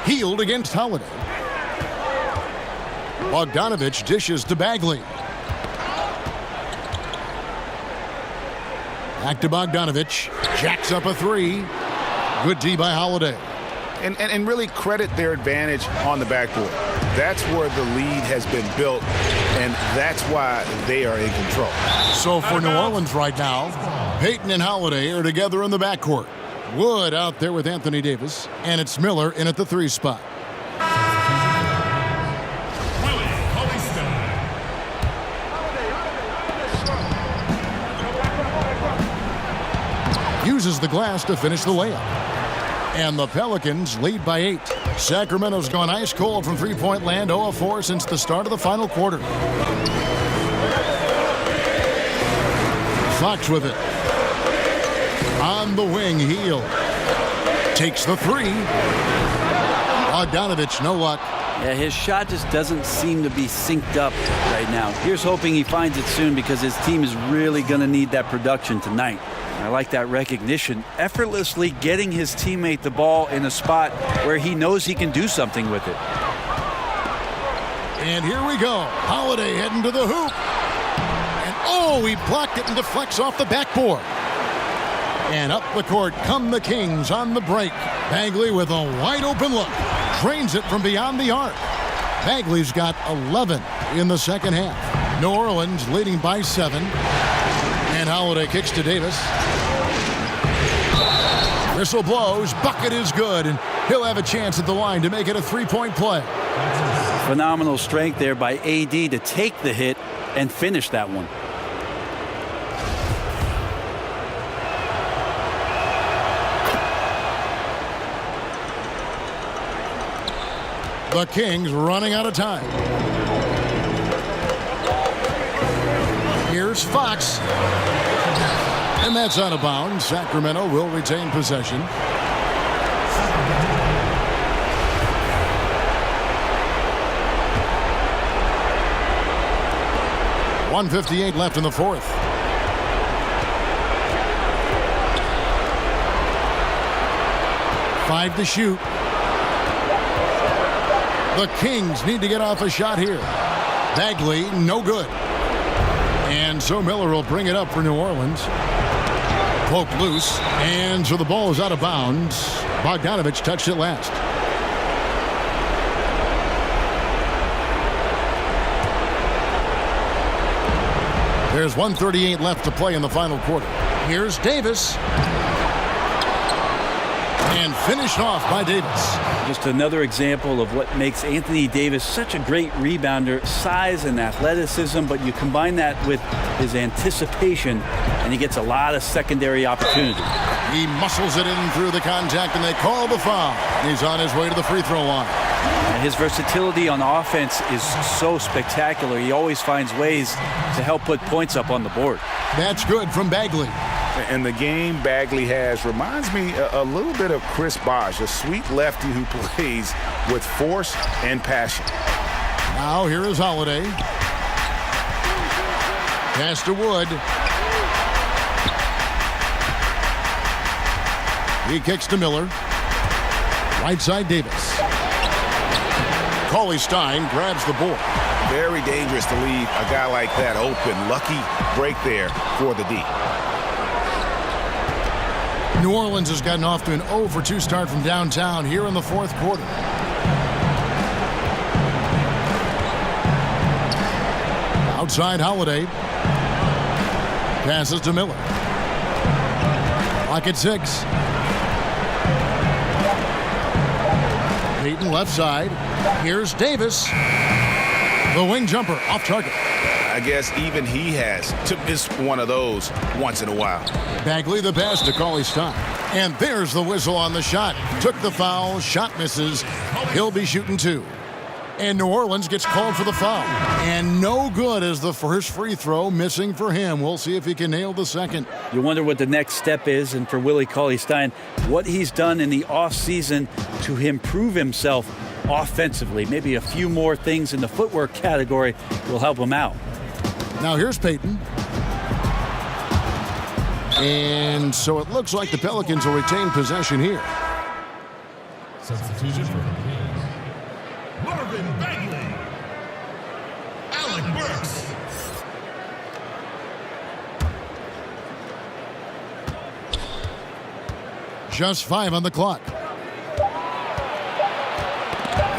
Healed against Holiday. Bogdanovich dishes to Bagley. Back to Bogdanovich. Jacks up a three. Good D by Holiday. And really credit their advantage on the backboard. That's where the lead has been built, and that's why they are in control. So for New Orleans right now, Payton and Holiday are together in the backcourt. Wood out there with Anthony Davis, and it's Miller in at the 3 spot. Uses the glass to finish the layup. And the Pelicans lead by 8. Sacramento's gone ice cold from three-point land, 0 of 4 since the start of the final quarter. Fox with it. On the wing, Hield takes the 3. Bogdanovich, no luck. Yeah, his shot just doesn't seem to be synced up right now. Here's hoping he finds it soon because his team is really going to need that production tonight. I like that recognition. Effortlessly getting his teammate the ball in a spot where he knows he can do something with it. And here we go. Holiday heading to the hoop. And oh, he blocked it and deflects off the backboard. And up the court come the Kings on the break. Bagley with a wide open look. Drains it from beyond the arc. Bagley's got 11 in the second half. New Orleans leading by 7. And Holiday kicks to Davis. Whistle blows. Bucket is good. And he'll have a chance at the line to make it a 3-point play. Phenomenal strength there by AD to take the hit and finish that one. The Kings running out of time. Here's Fox. And that's out of bounds. Sacramento will retain possession. .158 left in the fourth. Five to shoot. The Kings need to get off a shot here. Bagley, no good. And so Miller will bring it up for New Orleans. Poked loose. And so the ball is out of bounds. Bogdanovich touched it last. There's 1:38 left to play in the final quarter. Here's Davis. And finished off by Davis. Just another example of what makes Anthony Davis such a great rebounder. Size and athleticism, but you combine that with his anticipation, and he gets a lot of secondary opportunity. He muscles it in through the contact, and they call the foul. He's on his way to the free throw line. And his versatility on offense is so spectacular. He always finds ways to help put points up on the board. That's good from Bagley. And the game Bagley has reminds me a little bit of Chris Bosh, a sweet lefty who plays with force and passion. Now here is Holiday. Pass to Wood. He kicks to Miller. Right side Davis. Cauley-Stein grabs the board. Very dangerous to leave a guy like that open. Lucky break there for the D. New Orleans has gotten off to an 0 for 2 start from downtown here in the fourth quarter. Outside Holiday. Passes to Miller. Clock at 6. Payton left side. Here's Davis. The wing jumper off target. I guess even he has to miss one of those once in a while. Bagley the pass to Cauley-Stein. And there's the whistle on the shot. Took the foul. Shot misses. He'll be shooting 2. And New Orleans gets called for the foul. And no good as the first free throw missing for him. We'll see if he can nail the second. You wonder what the next step is, and for Willie Cauley-Stein, what he's done in the offseason to improve himself offensively. Maybe a few more things in the footwork category will help him out. Now here's Payton. And so it looks like the Pelicans will retain possession here. Substitution for the Kings. Marvin Bagley. Alec Burks. Just 5 on the clock.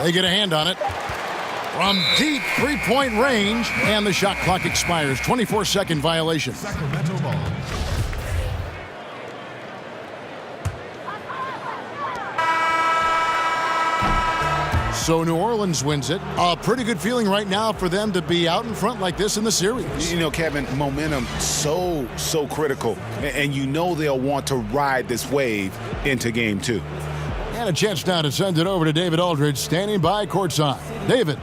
They get a hand on it. From deep three-point range, and the shot clock expires. 24-second violation. Sacramento ball. So New Orleans wins it. A pretty good feeling right now for them to be out in front like this in the series. You know, Kevin, momentum so critical. And you know they'll want to ride this wave into game 2. And a chance now to send it over to David Aldridge, standing by courtside. David.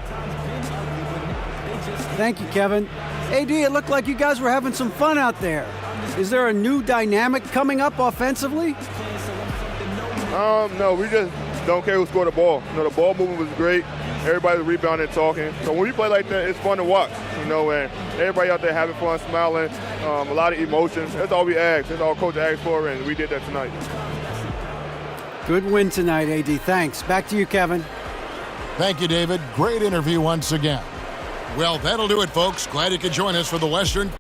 Thank you, Kevin. AD, it looked like you guys were having some fun out there. Is there a new dynamic coming up offensively? No, we just don't care who scored the ball. You know, the ball movement was great. Everybody rebounding and talking. So when we play like that, it's fun to watch, you know, and everybody out there having fun, smiling, a lot of emotions. That's all we ask. That's all Coach asked for, and we did that tonight. Good win tonight, AD. Thanks. Back to you, Kevin. Thank you, David. Great interview once again. Well, that'll do it, folks. Glad you could join us for the Western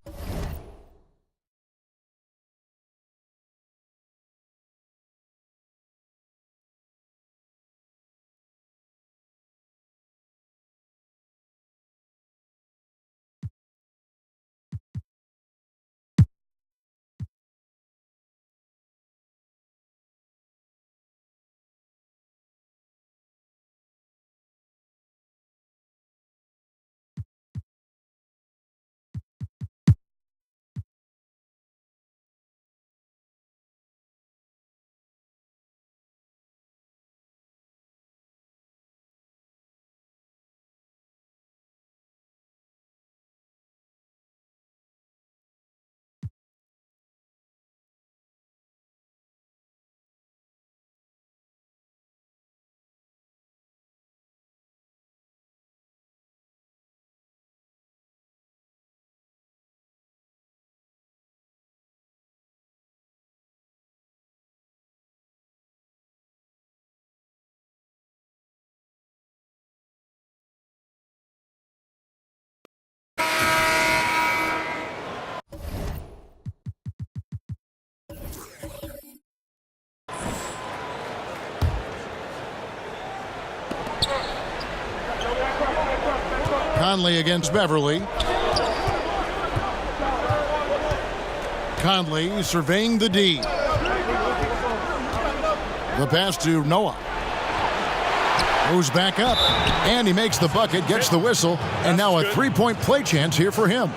Conley against Beverly. Conley surveying the D. The pass to Noah. Moves back up, and he makes the bucket, gets the whistle, and now a three-point play chance here for him.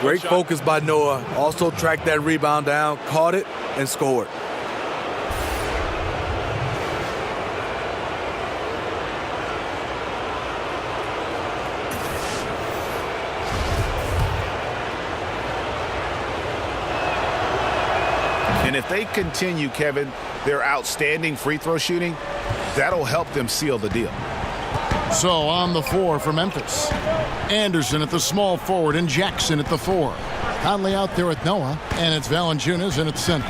Great focus by Noah. Also tracked that rebound down, caught it, and scored. And if they continue, Kevin, their outstanding free throw shooting, that'll help them seal the deal. So on the floor for Memphis, Anderson at the small forward and Jackson at the 4. Conley out there with Noah, and it's Valanciunas in at center.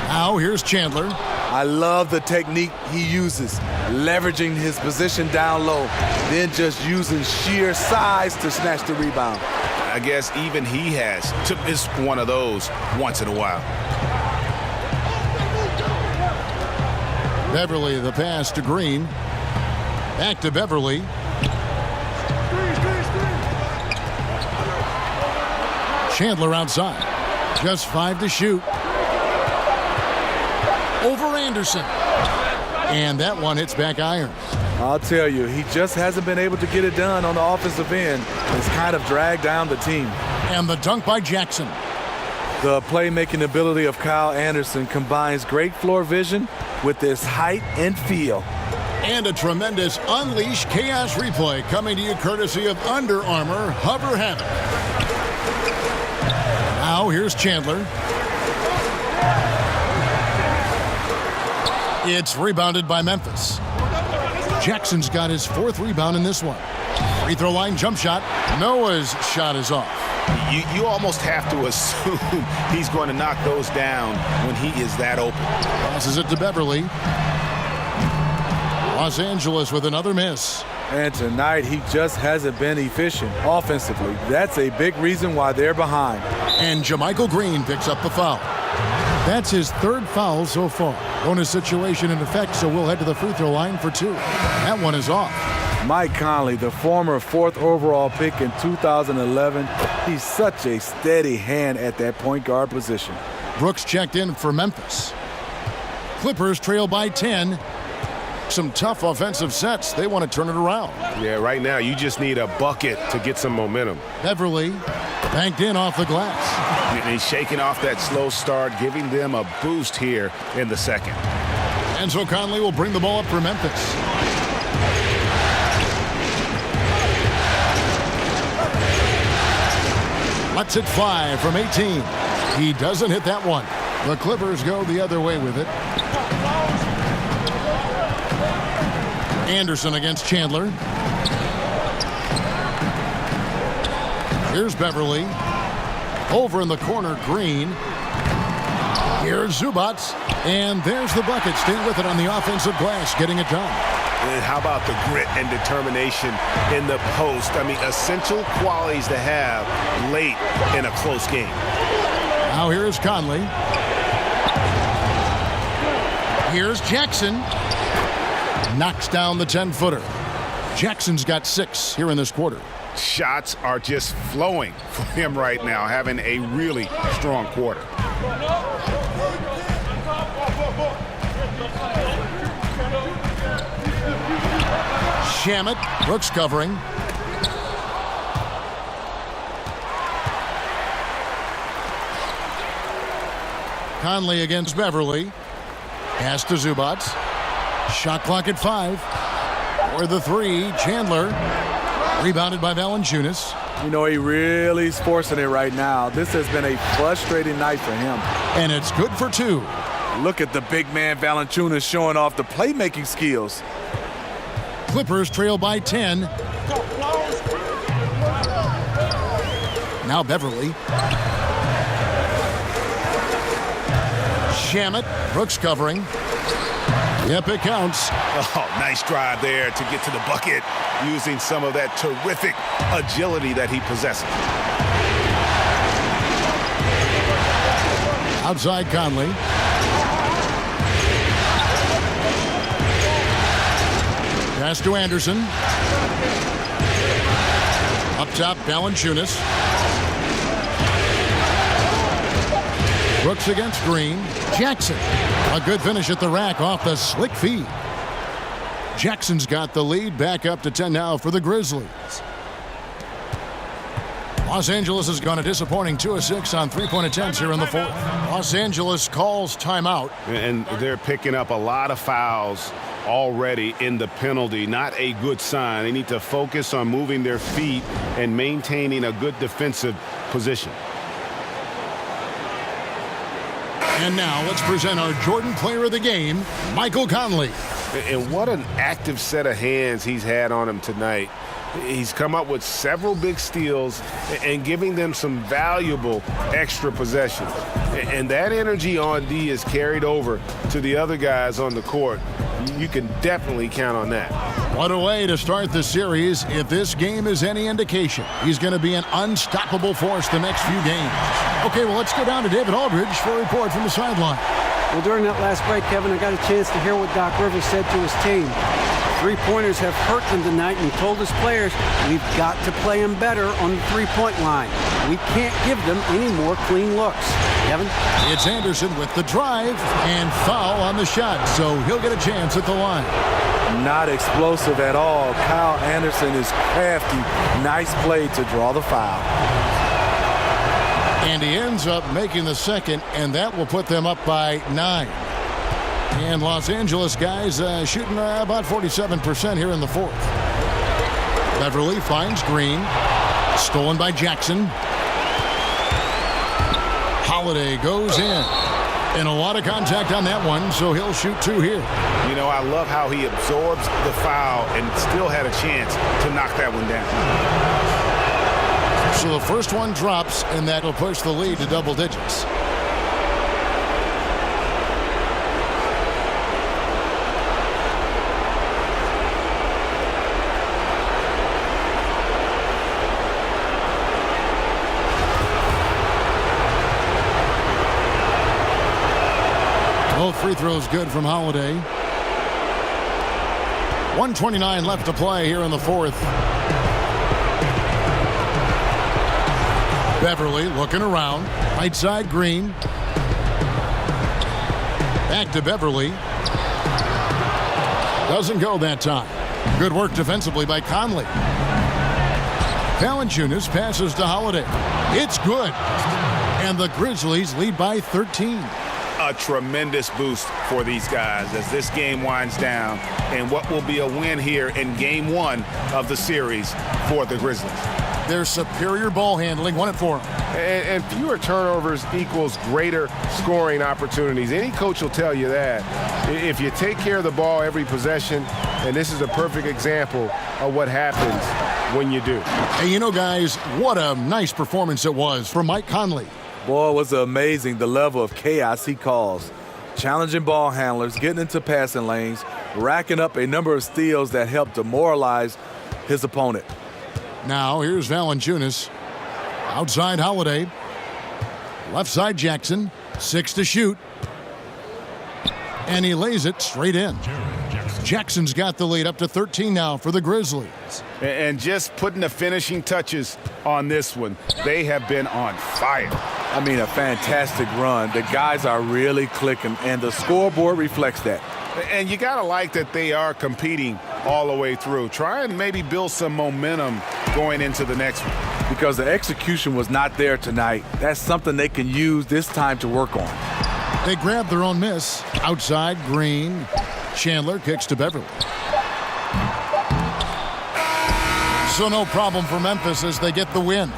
Now here's Chandler. I love the technique he uses, leveraging his position down low, then just using sheer size to snatch the rebound. I guess even he has to miss one of those once in a while. Beverly, the pass to Green. Back to Beverly. Chandler outside. Just 5 to shoot. Over Anderson. And that one hits back iron. I'll tell you, he just hasn't been able to get it done on the offensive end. It's kind of dragged down the team. And the dunk by Jackson. The playmaking ability of Kyle Anderson combines great floor vision with his height and feel. And a tremendous Unleash Chaos replay coming to you courtesy of Under Armour Hover Havoc. Now here's Chandler. It's rebounded by Memphis. Jackson's got his 4th rebound in this one. Free throw line jump shot. Noah's shot is off. You almost have to assume he's going to knock those down when he is that open. Passes it to Beverly. Los Angeles with another miss. And tonight, he just hasn't been efficient offensively. That's a big reason why they're behind. And JaMychal Green picks up the foul. That's his third foul so far. Bonus situation in effect, so we'll head to the free throw line for 2. That one is off. Mike Conley, the former 4th overall pick in 2011, he's such a steady hand at that point guard position. Brooks checked in for Memphis. Clippers trail by 10. Some tough offensive sets. They want to turn it around. Yeah, right now you just need a bucket to get some momentum. Beverly banked in off the glass. And he's shaking off that slow start, giving them a boost here in the second. And so Conley will bring the ball up for Memphis. Let's hit 5 from 18. He doesn't hit that one. The Clippers go the other way with it. Anderson against Chandler. Here's Beverly. Over in the corner, Green. Here's Zubac. And there's the bucket. Staying with it on the offensive glass, getting it done. And how about the grit and determination in the post? I mean, essential qualities to have late in a close game. Now here's Conley. Here's Jackson. Knocks down the 10-footer. Jackson's got 6 here in this quarter. Shots are just flowing for him right now, having a really strong quarter. Shamet, Brooks covering. Conley against Beverly. Pass to Zubac. Shot clock at 5. For the 3, Chandler. Rebounded by Valanciunas. You know, he really is forcing it right now. This has been a frustrating night for him. And it's good for 2. Look at the big man Valanciunas showing off the playmaking skills. Clippers trail by 10. Now Beverly. Shamet, Brooks covering. Yep, it counts. Oh, nice drive there to get to the bucket using some of that terrific agility that he possesses. Outside Conley. Pass to Anderson. Up top, Valanciunas. Brooks against Green. Jackson. A good finish at the rack off the slick feed. Jackson's got the lead. Back up to 10 now for the Grizzlies. Los Angeles has gone a disappointing 2 of 6 on 3-point attempts here in the 4th. Los Angeles calls timeout. And they're picking up a lot of fouls already in the penalty. Not a good sign. They need to focus on moving their feet and maintaining a good defensive position. And now let's present our Jordan Player of the Game, Michael Conley. And what an active set of hands he's had on him tonight. He's come up with several big steals and giving them some valuable extra possessions. And that energy on D is carried over to the other guys on the court. You can definitely count on that. What a way to start the series. If this game is any indication, he's going to be an unstoppable force the next few games. Okay, well, let's go down to David Aldridge for a report from the sideline. Well, during that last break, Kevin, I got a chance to hear what Doc Rivers said to his team. Three-pointers have hurt them tonight, and he told his players, we've got to play them better on the three-point line. We can't give them any more clean looks. Kevin? It's Anderson with the drive and foul on the shot, so he'll get a chance at the line. Not explosive at all. Kyle Anderson is crafty. Nice play to draw the foul. And he ends up making the second, and that will put them up by 9. And Los Angeles guys shooting about 47% here in the 4th. Beverly finds Green. Stolen by Jackson. Holiday goes in. And a lot of contact on that one, so he'll shoot 2 here. You know, I love how he absorbs the foul and still had a chance to knock that one down. So the first one drops, and that'll push the lead to double digits. Free throw's good from Holiday. 1:29 left to play here in the fourth. Beverly looking around. Right side, Green. Back to Beverly. Doesn't go that time. Good work defensively by Conley. Valanciunas passes to Holiday. It's good. And the Grizzlies lead by 13. A tremendous boost for these guys as this game winds down and what will be a win here in game one of the series for the Grizzlies. Their superior ball handling won it for them. And fewer turnovers equals greater scoring opportunities. Any coach will tell you that. If you take care of the ball every possession, and this is a perfect example of what happens when you do. Hey, you know, guys, what a nice performance it was from Mike Conley. Boy, it was amazing the level of chaos he caused. Challenging ball handlers, getting into passing lanes, racking up a number of steals that helped demoralize his opponent. Now, here's Valanciunas. Outside Holiday. Left side Jackson. 6 to shoot. And he lays it straight in. Jackson's got the lead up to 13 now for the Grizzlies. And just putting the finishing touches on this one, they have been on fire. I mean, a fantastic run. The guys are really clicking, and the scoreboard reflects that. And you got to like that they are competing all the way through. Try and maybe build some momentum going into the next one. Because the execution was not there tonight. That's something they can use this time to work on. They grab their own miss. Outside, Green. Chandler kicks to Beverly. So no problem for Memphis as they get the win.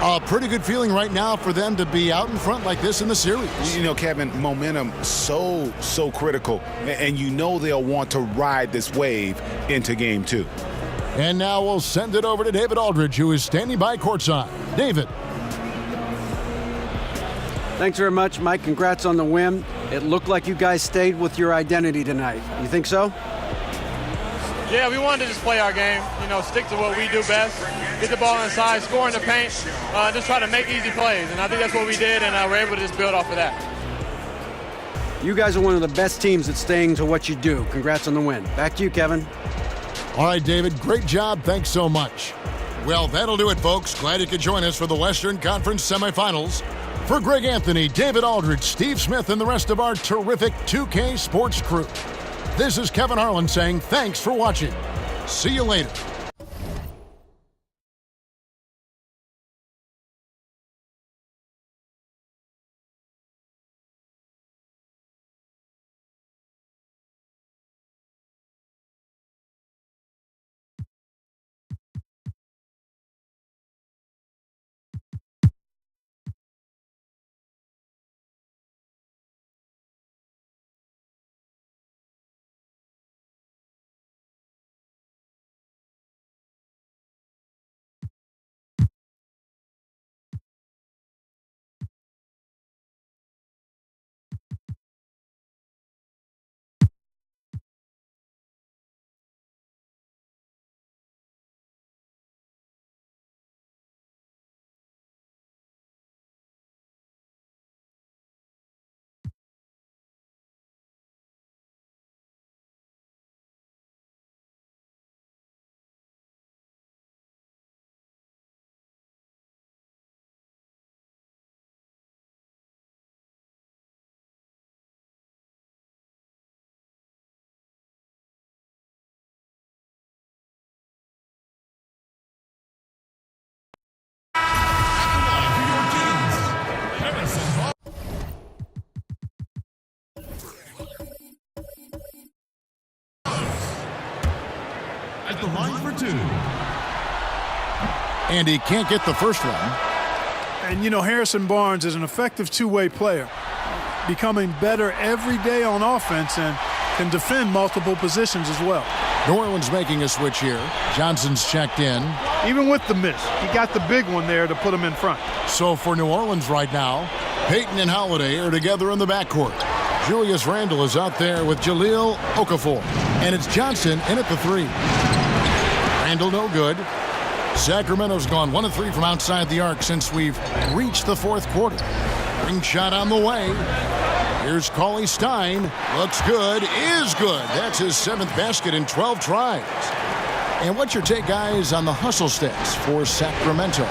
A pretty good feeling right now for them to be out in front like this in the series. You know, Kevin, momentum so critical. And you know they'll want to ride this wave into game two. And now we'll send it over to David Aldridge, who is standing by courtside. David. Thanks very much, Mike. Congrats on the win. It looked like you guys stayed with your identity tonight. You think so? Yeah, we wanted to just play our game, stick to what we do best, get the ball inside, score in the paint, just try to make easy plays. And I think that's what we did, and we're able to just build off of that. You guys are one of the best teams at staying to what you do. Congrats on the win. Back to you, Kevin. All right, David, great job. Thanks so much. Well, that'll do it, folks. Glad you could join us for the Western Conference semifinals. For Greg Anthony, David Aldridge, Steve Smith, and the rest of our terrific 2K Sports crew, this is Kevin Harlan saying thanks for watching. See you later. At the line for two. And he can't get the first one. And, Harrison Barnes is an effective two-way player, becoming better every day on offense and can defend multiple positions as well. New Orleans making a switch here. Johnson's checked in. Even with the miss, he got the big one there to put him in front. So for New Orleans right now, Payton and Holiday are together in the backcourt. Julius Randle is out there with Jahlil Okafor. And it's Johnson in at the three. Randle no good. Sacramento's gone 1 of 3 from outside the arc since we've reached the fourth quarter. Ring shot on the way. Here's Cauley Stein. Looks good, is good. That's his 7th basket in 12 tries. And what's your take, guys, on the hustle stats for Sacramento?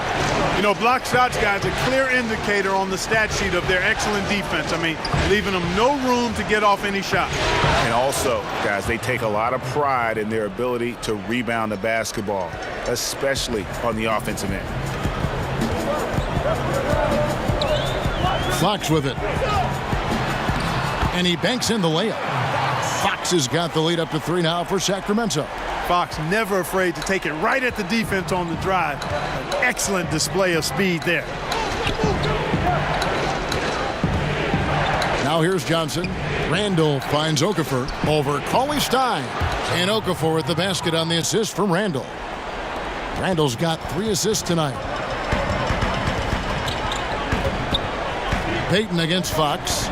You know, block shots, guys, a clear indicator on the stat sheet of their excellent defense. I mean, leaving them no room to get off any shot. And also, guys, they take a lot of pride in their ability to rebound the basketball, especially on the offensive end. Fox with it. And he banks in the layup. Fox has got the lead up to 3 now for Sacramento. Fox never afraid to take it right at the defense on the drive. An excellent display of speed there. Now here's Johnson. Randall finds Okafor over Cauley Stein. And Okafor with the basket on the assist from Randall. Randall's got 3 assists tonight. Payton against Fox.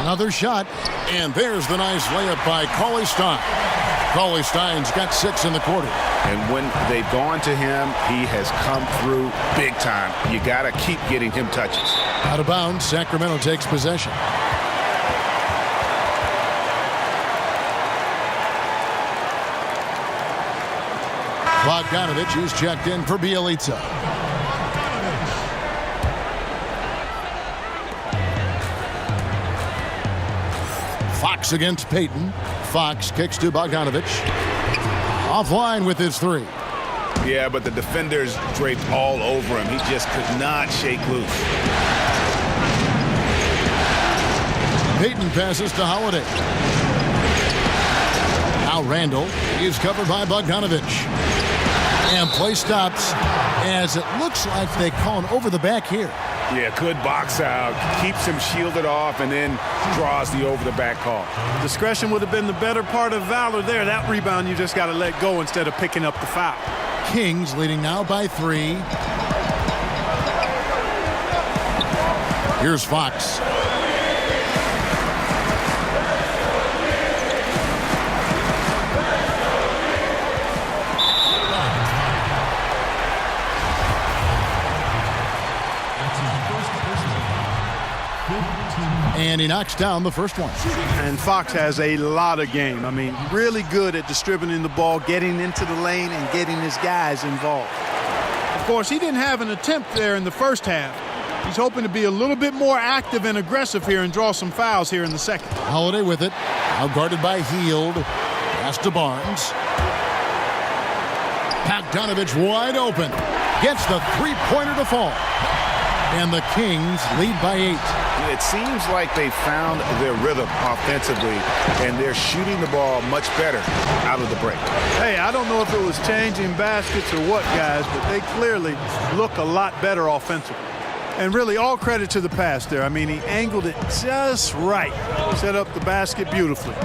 Another shot, and there's the nice layup by Cauley Stein. Cauley Stein's got 6 in the quarter. And when they've gone to him, he has come through big time. You got to keep getting him touches. Out of bounds, Sacramento takes possession. Bogdanovich is checked in for Bjelica. Fox against Payton. Fox kicks to Bogdanovich. Offline with his 3. Yeah, but the defenders draped all over him. He just could not shake loose. Payton passes to Holiday. Now Randall is covered by Bogdanovich. And play stops as it looks like they call an over the back here. Yeah, good box out. Keeps him shielded off and then draws the over-the-back call. Discretion would have been the better part of valor there. That rebound you just got to let go instead of picking up the foul. Kings leading now by 3. Here's Fox. And he knocks down the first one. And Fox has a lot of game. I mean, really good at distributing the ball, getting into the lane, and getting his guys involved. Of course, he didn't have an attempt there in the first half. He's hoping to be a little bit more active and aggressive here and draw some fouls here in the second. Holiday with it. Now guarded by Hield. Pass to Barnes. Bogdanovich wide open. Gets the 3-pointer to fall. And the Kings lead by 8. It seems like they found their rhythm offensively, and they're shooting the ball much better out of the break. Hey, I don't know if it was changing baskets or what, guys, but they clearly look a lot better offensively. And really, all credit to the pass there. I mean, he angled it just right. Set up the basket beautifully.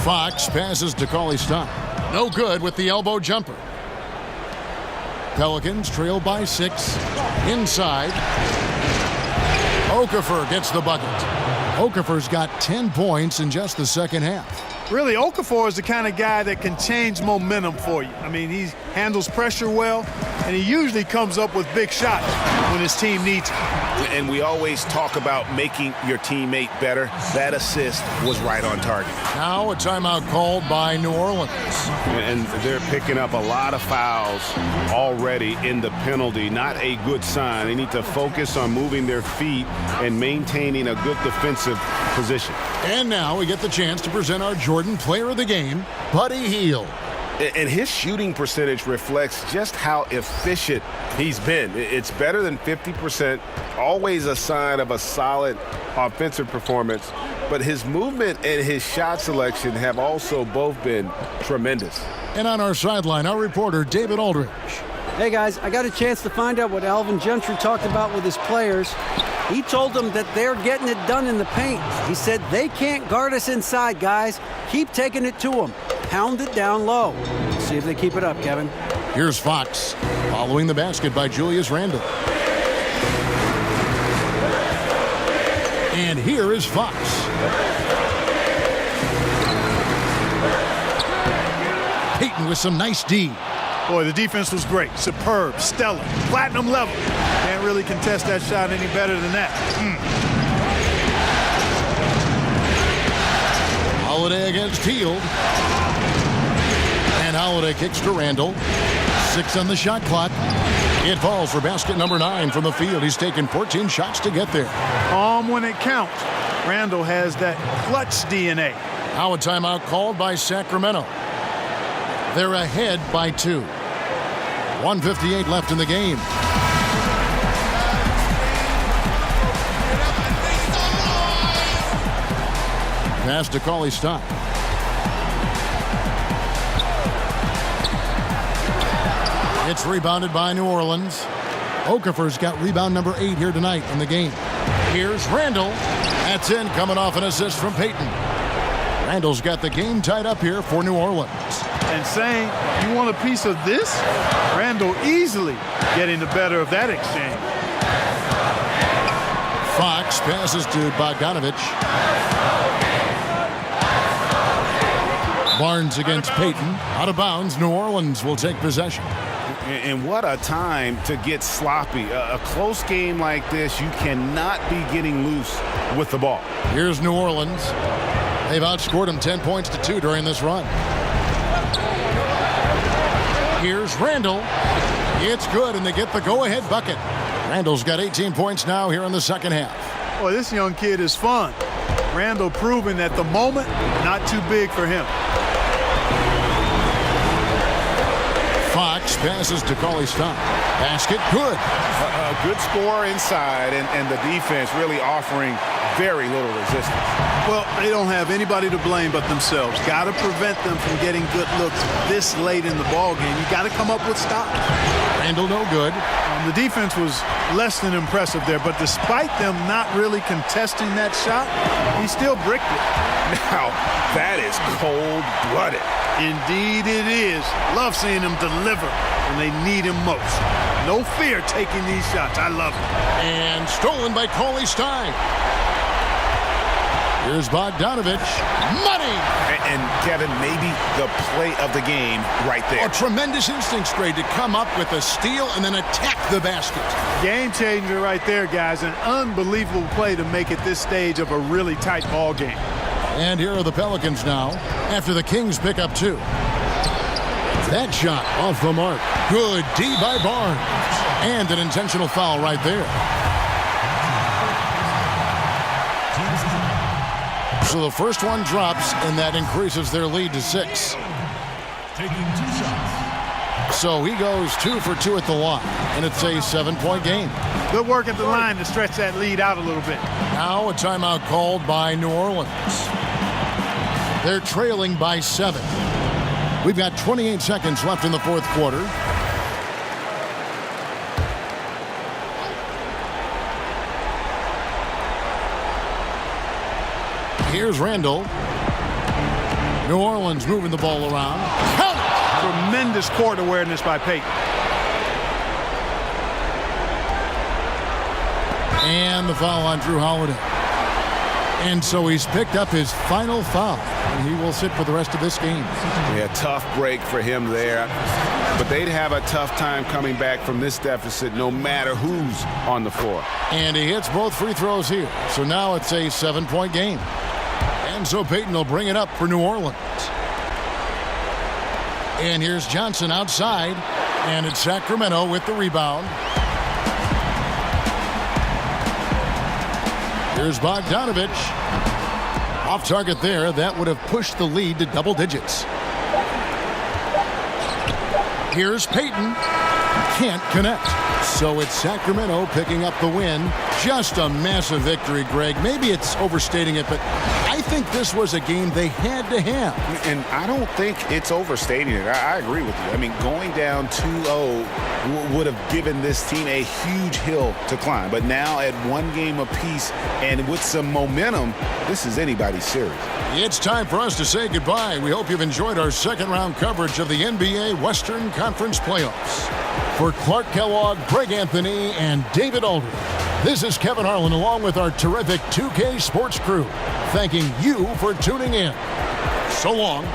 Fox passes to Cauley Stein. No good with the elbow jumper. Pelicans trail by 6. Inside. Okafor gets the bucket. Okafor's got 10 points in just the second half. Really, Okafor is the kind of guy that can change momentum for you. I mean, he handles pressure well, and he usually comes up with big shots when his team needs it. And we always talk about making your teammate better. That assist was right on target. Now a timeout called by New Orleans. And they're picking up a lot of fouls already in the penalty. Not a good sign. They need to focus on moving their feet and maintaining a good defensive position. And now we get the chance to present our Jordan Player of the Game, Buddy Hield. And his shooting percentage reflects just how efficient he's been. It's better than 50%, always a sign of a solid offensive performance. But his movement and his shot selection have also both been tremendous. And on our sideline, our reporter, David Aldridge. Hey, guys, I got a chance to find out what Alvin Gentry talked about with his players. He told them that they're getting it done in the paint. He said, they can't guard us inside, guys. Keep taking it to them. Pound it down low. See if they keep it up, Kevin. Here's Fox, following the basket by Julius Randle. And here is Fox. Payton with some nice D. Boy, the defense was great. Superb, stellar, platinum level. Can't really contest that shot any better than that. Holiday against Hield. And Holiday kicks to Randall. 6 on the shot clock. It falls for basket number 9 from the field. He's taken 14 shots to get there. Calm when it counts. Randall has that clutch DNA. Now a timeout called by Sacramento. They're ahead by 2. 1:58 left in the game. Pass to Cauley-Stein. It's rebounded by New Orleans. Okafor's got rebound number 8 here tonight in the game. Here's Randall. That's in, coming off an assist from Payton. Randall's got the game tied up here for New Orleans. And saying, you want a piece of this? Randall easily getting the better of that exchange. Fox passes to Bogdanovich. Barnes against Payton. Out of bounds, New Orleans will take possession. And what a time to get sloppy. A close game like this, you cannot be getting loose with the ball. Here's New Orleans. They've outscored them 10 points to 2 during this run. Here's Randall. It's good, and they get the go-ahead bucket. Randall's got 18 points now here in the second half. Boy, this young kid is fun. Randall proving that the moment, not too big for him. Fox passes to Cauley-Stein. Basket, good. A good score inside, and the defense really offering very little resistance. Well, they don't have anybody to blame but themselves. Got to prevent them from getting good looks this late in the ball game. You got to come up with stops. Randall no good. The defense was less than impressive there, but despite them not really contesting that shot, he still bricked it. Now, that is cold-blooded. Indeed it is. Love seeing them deliver when they need him most. No fear taking these shots. I love it. And stolen by Cauley-Stein. Here's Bogdanovich. Money! And Kevin, maybe the play of the game right there. A tremendous instincts grade to come up with a steal and then attack the basket. Game changer right there, guys. An unbelievable play to make it this stage of a really tight ball game. And here are the Pelicans now after the Kings pick up 2. That shot off the mark. Good D by Barnes. And an intentional foul right there. So the first one drops, and that increases their lead to 6. Taking 2 shots. So he goes 2 for 2 at the line, and it's a 7-point game. Good work at the line to stretch that lead out a little bit. Now a timeout called by New Orleans. They're trailing by 7. We've got 28 seconds left in the fourth quarter. Here's Randall. New Orleans moving the ball around. Count it! Tremendous court awareness by Payton. And the foul on Drew Holiday. And so he's picked up his final foul. And he will sit for the rest of this game. Yeah, tough break for him there. But they'd have a tough time coming back from this deficit no matter who's on the floor. And he hits both free throws here. So now it's a 7-point game. And so Payton will bring it up for New Orleans. And here's Johnson outside. And it's Sacramento with the rebound. Here's Bogdanovich. Off target there. That would have pushed the lead to double digits. Here's Payton. Can't connect. So it's Sacramento picking up the win. Just a massive victory, Greg. Maybe it's overstating it, but I think this was a game they had to have. And I don't think it's overstating it. I agree with you. I mean, going down 2-0 would have given this team a huge hill to climb. But now at 1 game apiece and with some momentum, this is anybody's series. It's time for us to say goodbye. We hope you've enjoyed our second round coverage of the NBA Western Conference Playoffs. For Clark Kellogg, Greg Anthony, and David Aldridge, this is Kevin Harlan along with our terrific 2K Sports crew, thanking you for tuning in. So long.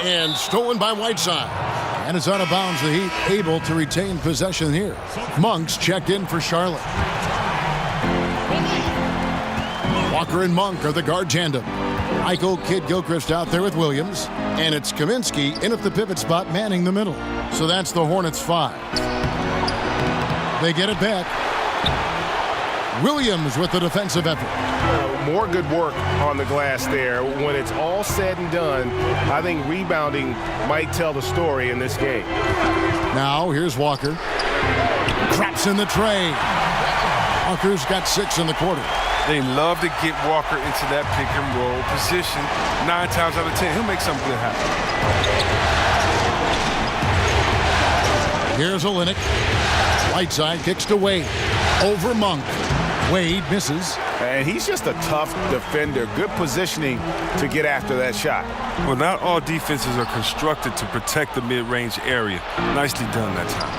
And stolen by Whiteside. And it's out of bounds. The Heat able to retain possession here. Monk's checked in for Charlotte. Walker and Monk are the guard tandem. Michael Kidd-Gilchrist out there with Williams. And it's Kaminsky in at the pivot spot, manning the middle. So that's the Hornets 5. They get it back. Williams with the defensive effort. More good work on the glass there. When it's all said and done, I think rebounding might tell the story in this game. Now here's Walker. Drops in the tray. Walker's got 6 in the quarter. They love to get Walker into that pick and roll position. 9 times out of 10, he'll make something good happen. Here's Olynyk. Whiteside kicks to Wade. Over Monk. Wade misses. And he's just a tough defender. Good positioning to get after that shot. Well, not all defenses are constructed to protect the mid-range area. Nicely done that time.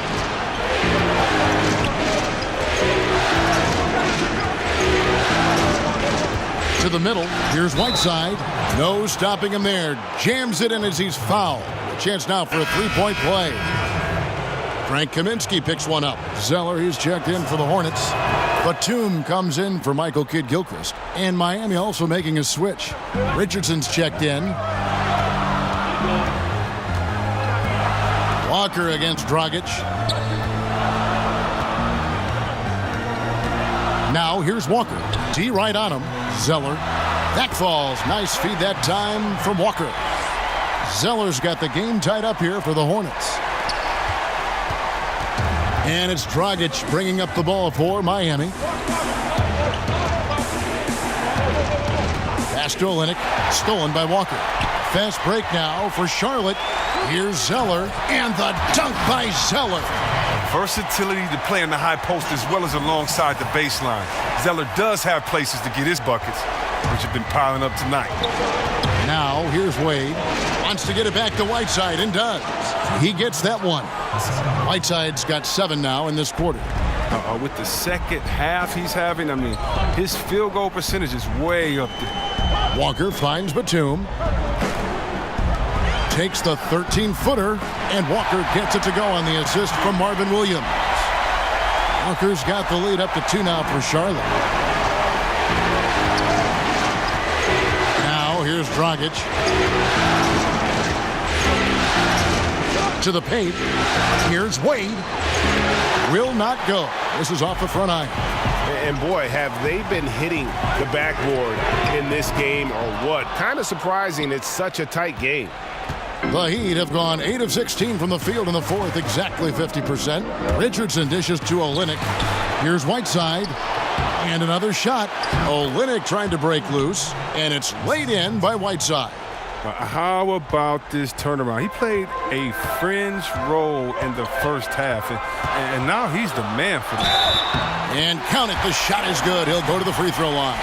To the middle. Here's Whiteside. No stopping him there. Jams it in as he's fouled. A chance now for a three-point play. Frank Kaminsky picks one up. Zeller, he's checked in for the Hornets. Batum comes in for Michael Kidd-Gilchrist. And Miami also making a switch. Richardson's checked in. Walker against Dragic. Now here's Walker. D right on him. Zeller. That falls. Nice feed that time from Walker. Zeller's got the game tied up here for the Hornets. And it's Dragic bringing up the ball for Miami. Pass to Olynyk. Stolen by Walker. Fast break now for Charlotte. Here's Zeller. And the dunk by Zeller. Versatility to play in the high post as well as alongside the baseline. Zeller does have places to get his buckets, which have been piling up tonight. Now here's Wade. Wants to get it back to Whiteside and does. He gets that one. Whiteside's got 7 now in this quarter. With the second half he's having, I mean, his field goal percentage is way up there. Walker finds Batum. Takes the 13-footer, and Walker gets it to go on the assist from Marvin Williams. Walker's got the lead up to 2 now for Charlotte. Now here's Dragic. To the paint. Here's Wade. Will not go. This is off the front iron. And boy, have they been hitting the backboard in this game or what? Kind of surprising. It's such a tight game. The Heat have gone 8 of 16 from the field in the fourth, exactly 50%. Richardson dishes to Olynyk. Here's Whiteside. And another shot. Olynyk trying to break loose. And it's laid in by Whiteside. How about this turnaround? He played a fringe role in the first half, and now he's the man for that. And count it, the shot is good. He'll go to the free throw line.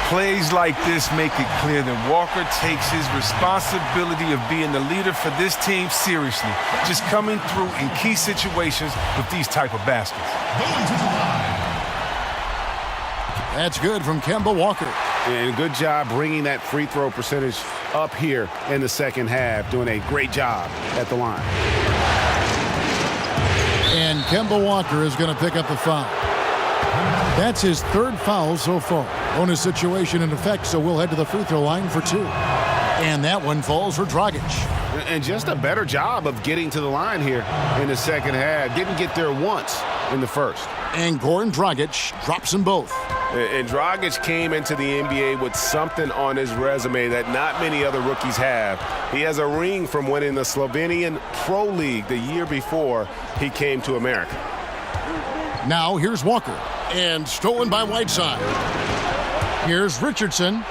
Plays like this make it clear that Walker takes his responsibility of being the leader for this team seriously, just coming through in key situations with these type of baskets. That's good from Kemba Walker. And good job bringing that free throw percentage up here in the second half, doing a great job at the line. And Kemba Walker is going to pick up the foul. That's his 3rd foul so far. Bonus situation in effect, so we'll head to the free throw line for 2. And that one falls for Dragic. And just a better job of getting to the line here in the second half. Didn't get there once in the first. And Goran Dragic drops them both. And Dragic came into the NBA with something on his resume that not many other rookies have. He has a ring from winning the Slovenian Pro League the year before he came to America. Now here's Walker. And stolen by Whiteside. Here's Richardson.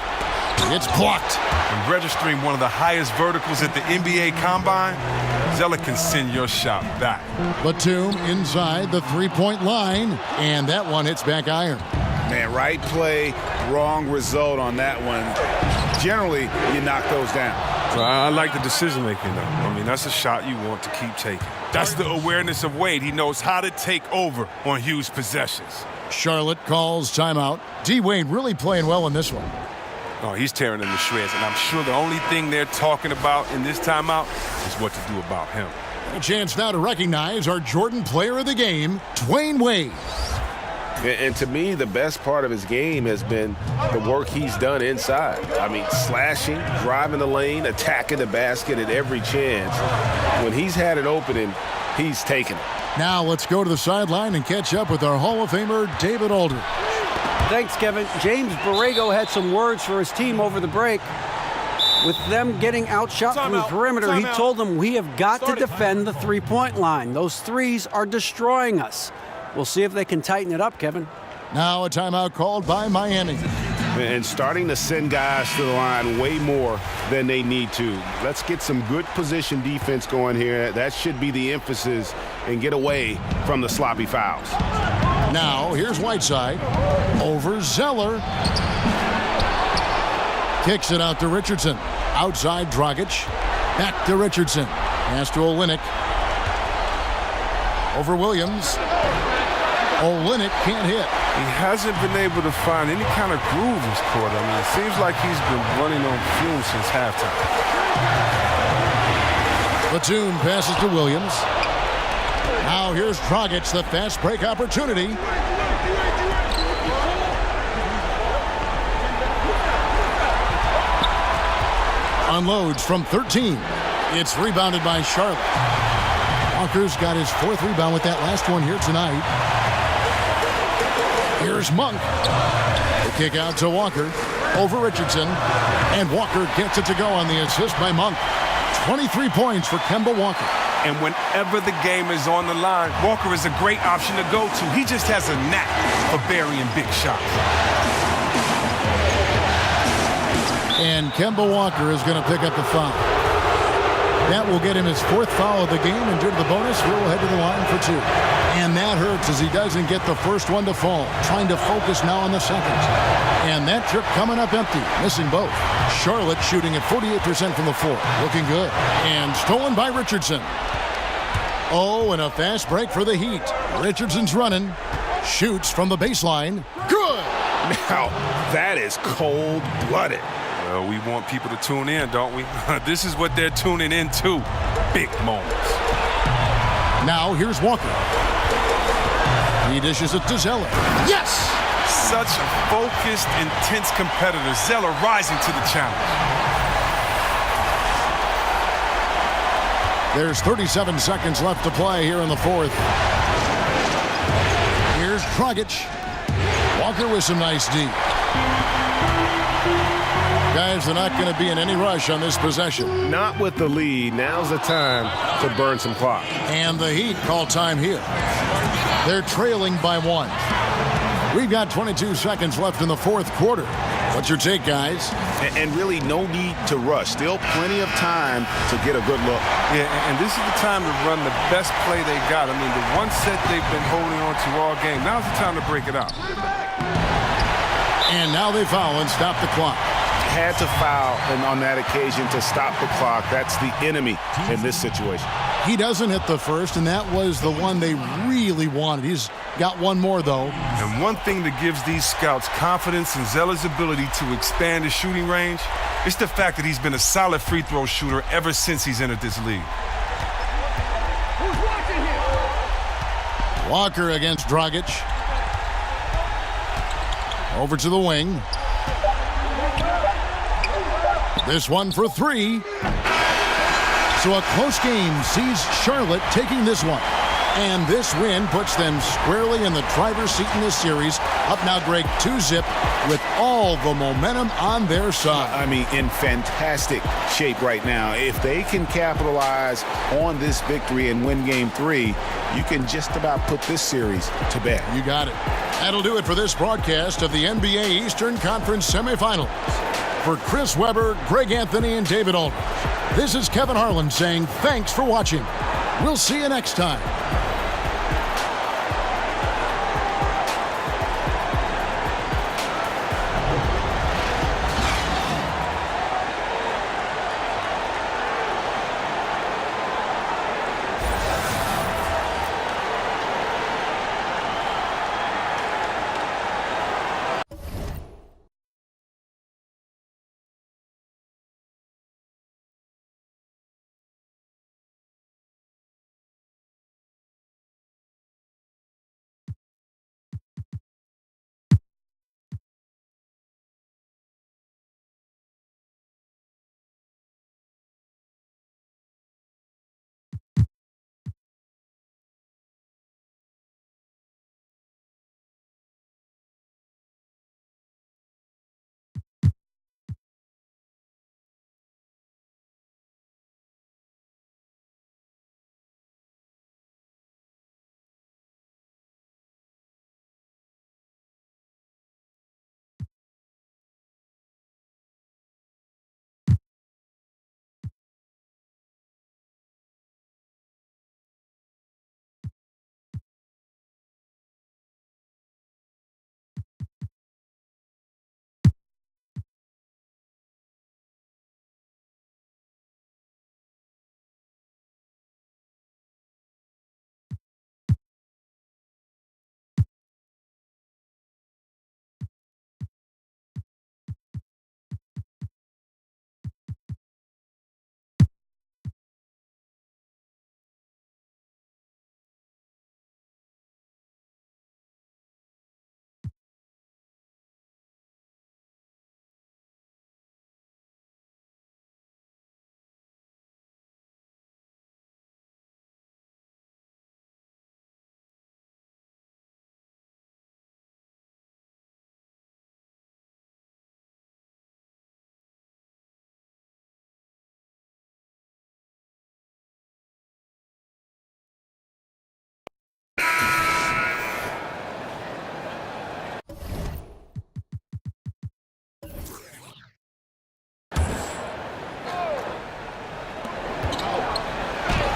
It's blocked. And registering one of the highest verticals at the NBA Combine, Zeller can send your shot back. Batum inside the three-point line. And that one hits back iron. Man, right play, wrong result on that one. Generally, you knock those down. So I like the decision-making, though. I mean, that's a shot you want to keep taking. That's the awareness of Wade. He knows how to take over on huge possessions. Charlotte calls timeout. D. Wade really playing well in this one. Oh, he's tearing them to shreds, and I'm sure the only thing they're talking about in this timeout is what to do about him. A chance now to recognize our Jordan Player of the Game, Dwayne Wade. And to me, the best part of his game has been the work he's done inside. I mean, slashing, driving the lane, attacking the basket at every chance. When he's had an opening, he's taken it. Now let's go to the sideline and catch up with our Hall of Famer, David Aldridge. Thanks, Kevin. James Borrego had some words for his team over the break. With them getting outshot from the perimeter, he told them, we have got to defend the three-point line. Those threes are destroying us. We'll see if they can tighten it up, Kevin. Now a timeout called by Miami. And starting to send guys to the line way more than they need to. Let's get some good position defense going here. That should be the emphasis, and get away from the sloppy fouls. Now here's Whiteside over Zeller. Kicks it out to Richardson. Outside Dragic. Back to Richardson. Pass to Olynyk. Over Williams. Olynyk can't hit. He hasn't been able to find any kind of groove in his court. I mean, it seems like he's been running on fumes since halftime. Batum passes to Williams. Now here's Dragic, the fast break opportunity. Unloads from 13. It's rebounded by Charlotte. Walker's got his fourth rebound with that last one here tonight. Here's Monk. The kick out to Walker over Richardson. And Walker gets it to go on the assist by Monk. 23 points for Kemba Walker. And whenever the game is on the line, Walker is a great option to go to. He just has a knack for burying big shots. And Kemba Walker is going to pick up the foul. That will get him his fourth foul of the game, and due to the bonus, he will head to the line for 2. And that hurts as he doesn't get the first one to fall. Trying to focus now on the second. And that trip coming up empty, missing both. Charlotte shooting at 48% from the floor. Looking good. And stolen by Richardson. Oh, and a fast break for the Heat. Richardson's running. Shoots from the baseline. Good! Now, that is cold-blooded. Well, we want people to tune in, don't we? This is what they're tuning into. Big moments. Now, here's Walker. He dishes it to Zeller. Yes! Such a focused, intense competitor. Zeller rising to the challenge. There's 37 seconds left to play here in the fourth. Here's Dragic. Walker with some nice D. Guys, they're not going to be in any rush on this possession. Not with the lead. Now's the time to burn some clock. And the Heat call time here. They're trailing by 1. We've got 22 seconds left in the fourth quarter. What's your take, guys? And really no need to rush. Still plenty of time to get a good look. Yeah, and this is the time to run the best play they got. I mean, the one set they've been holding on to all game. Now's the time to break it out. And now they foul and stop the clock. Had to foul on that occasion to stop the clock. That's the enemy in this situation. He doesn't hit the first, and that was the one they really wanted. He's got one more, though. And one thing that gives these scouts confidence in Zeller's ability to expand his shooting range is the fact that he's been a solid free throw shooter ever since he's entered this league. Walker against Dragic. Over to the wing. This one for 3. So a close game sees Charlotte taking this one. And this win puts them squarely in the driver's seat in this series. Up now, Greg, 2-zip with all the momentum on their side. I mean, in fantastic shape right now. If they can capitalize on this victory and win game 3, you can just about put this series to bed. You got it. That'll do it for this broadcast of the NBA Eastern Conference semifinals. For Chris Webber, Greg Anthony, and David Aldridge, this is Kevin Harlan saying thanks for watching. We'll see you next time.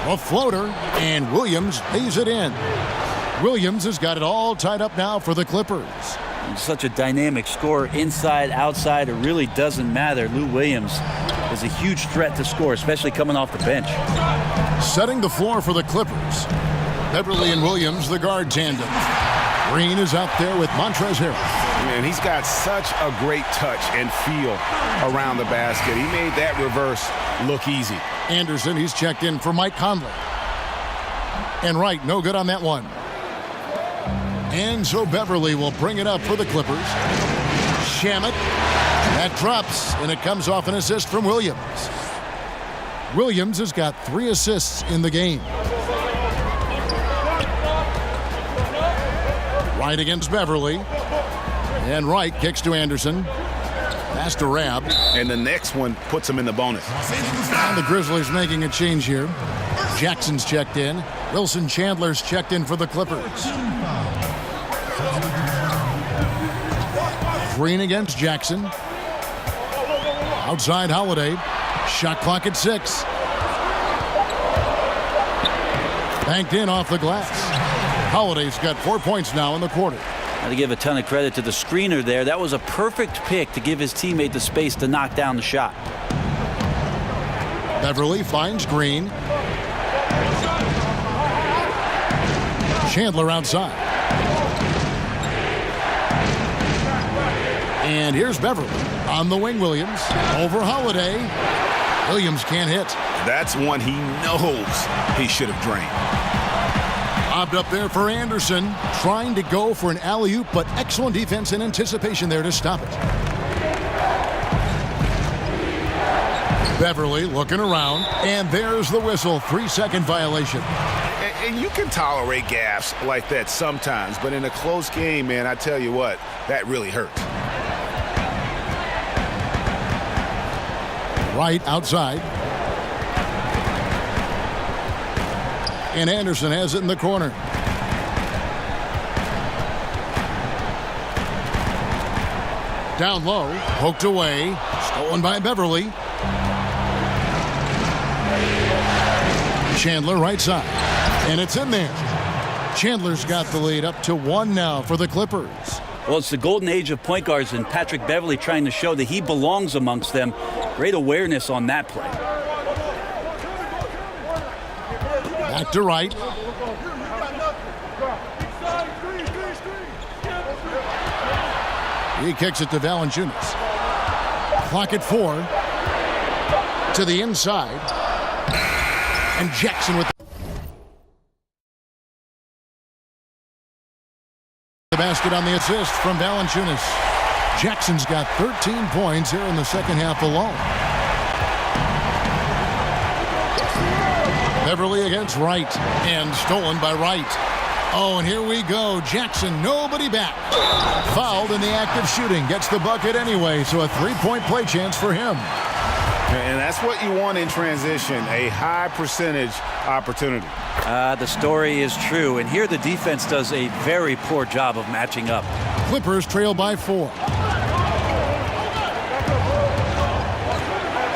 A floater, and Williams lays it in. Williams has got it all tied up now for the Clippers. He's such a dynamic scorer, inside, outside. It really doesn't matter. Lou Williams is a huge threat to score, especially coming off the bench. Setting the floor for the Clippers. Beverly and Williams, the guard tandem. Green is out there with Montrezl Harrell. Man, he's got such a great touch and feel around the basket. He made that reverse look easy. Anderson, he's checked in for Mike Conley. And Wright, no good on that one. And so Beverly will bring it up for the Clippers. Shamet. That drops, and it comes off an assist from Williams. Williams has got 3 assists in the game. Wright against Beverly. And Wright kicks to Anderson. Pass to Rab. And the next one puts him in the bonus. And the Grizzlies making a change here. Jackson's checked in. Wilson Chandler's checked in for the Clippers. Green against Jackson. Outside Holiday. Shot clock at 6. Banked in off the glass. Holiday's got 4 points now in the quarter. Got to give a ton of credit to the screener there. That was a perfect pick to give his teammate the space to knock down the shot. Beverly finds Green. Chandler outside. And here's Beverly on the wing. Williams over Holiday. Williams can't hit. That's one he knows he should have drained. Lobbed up there for Anderson, trying to go for an alley-oop, but excellent defense and anticipation there to stop it. Beverly looking around, and there's the whistle. 3-second violation. And you can tolerate gaffes like that sometimes, but in a close game, man, I tell you what, that really hurts. Right outside. And Anderson has it in the corner. Down low, poked away, stolen by Beverly. Chandler right side, and it's in there. Chandler's got the lead up to 1 now for the Clippers. Well, it's the golden age of point guards, and Patrick Beverly trying to show that he belongs amongst them. Great awareness on that play. Back to Wright. He kicks it to Valanciunas. Clock at 4. To the inside. And Jackson with the basket on the assist from Valanciunas. Jackson's got 13 points here in the second half alone. Beverly against Wright, and stolen by Wright. Oh, and here we go. Jackson, nobody back. Fouled in the act of shooting. Gets the bucket anyway, so a 3-point play chance for him. And that's what you want in transition, a high percentage opportunity. The story is true, and here the defense does a very poor job of matching up. Clippers trail by 4.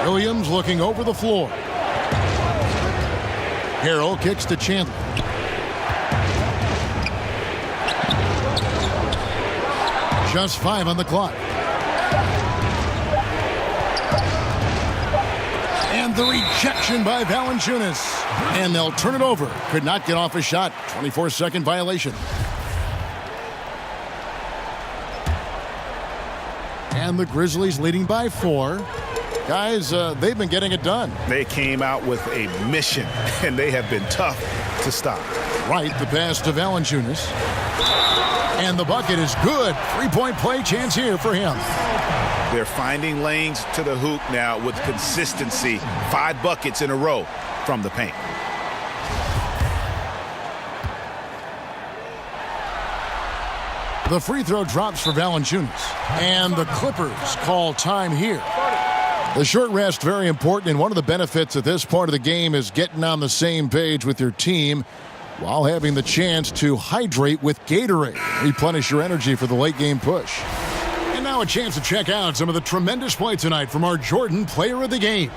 Williams looking over the floor. Harrell kicks to Chandler. Just 5 on the clock. And the rejection by Valanciunas. And they'll turn it over. Could not get off a shot. 24-second violation. And the Grizzlies leading by 4. Guys, they've been getting it done. They came out with a mission, and they have been tough to stop. Right, the pass to Valanciunas. And the bucket is good. 3-point play chance here for him. They're finding lanes to the hoop now with consistency. 5 buckets in a row from the paint. The free throw drops for Valanciunas. And the Clippers call time here. The short rest, very important, and one of the benefits of this part of the game is getting on the same page with your team while having the chance to hydrate with Gatorade. Replenish your energy for the late game push. And now a chance to check out some of the tremendous play tonight from our Jordan player of the game.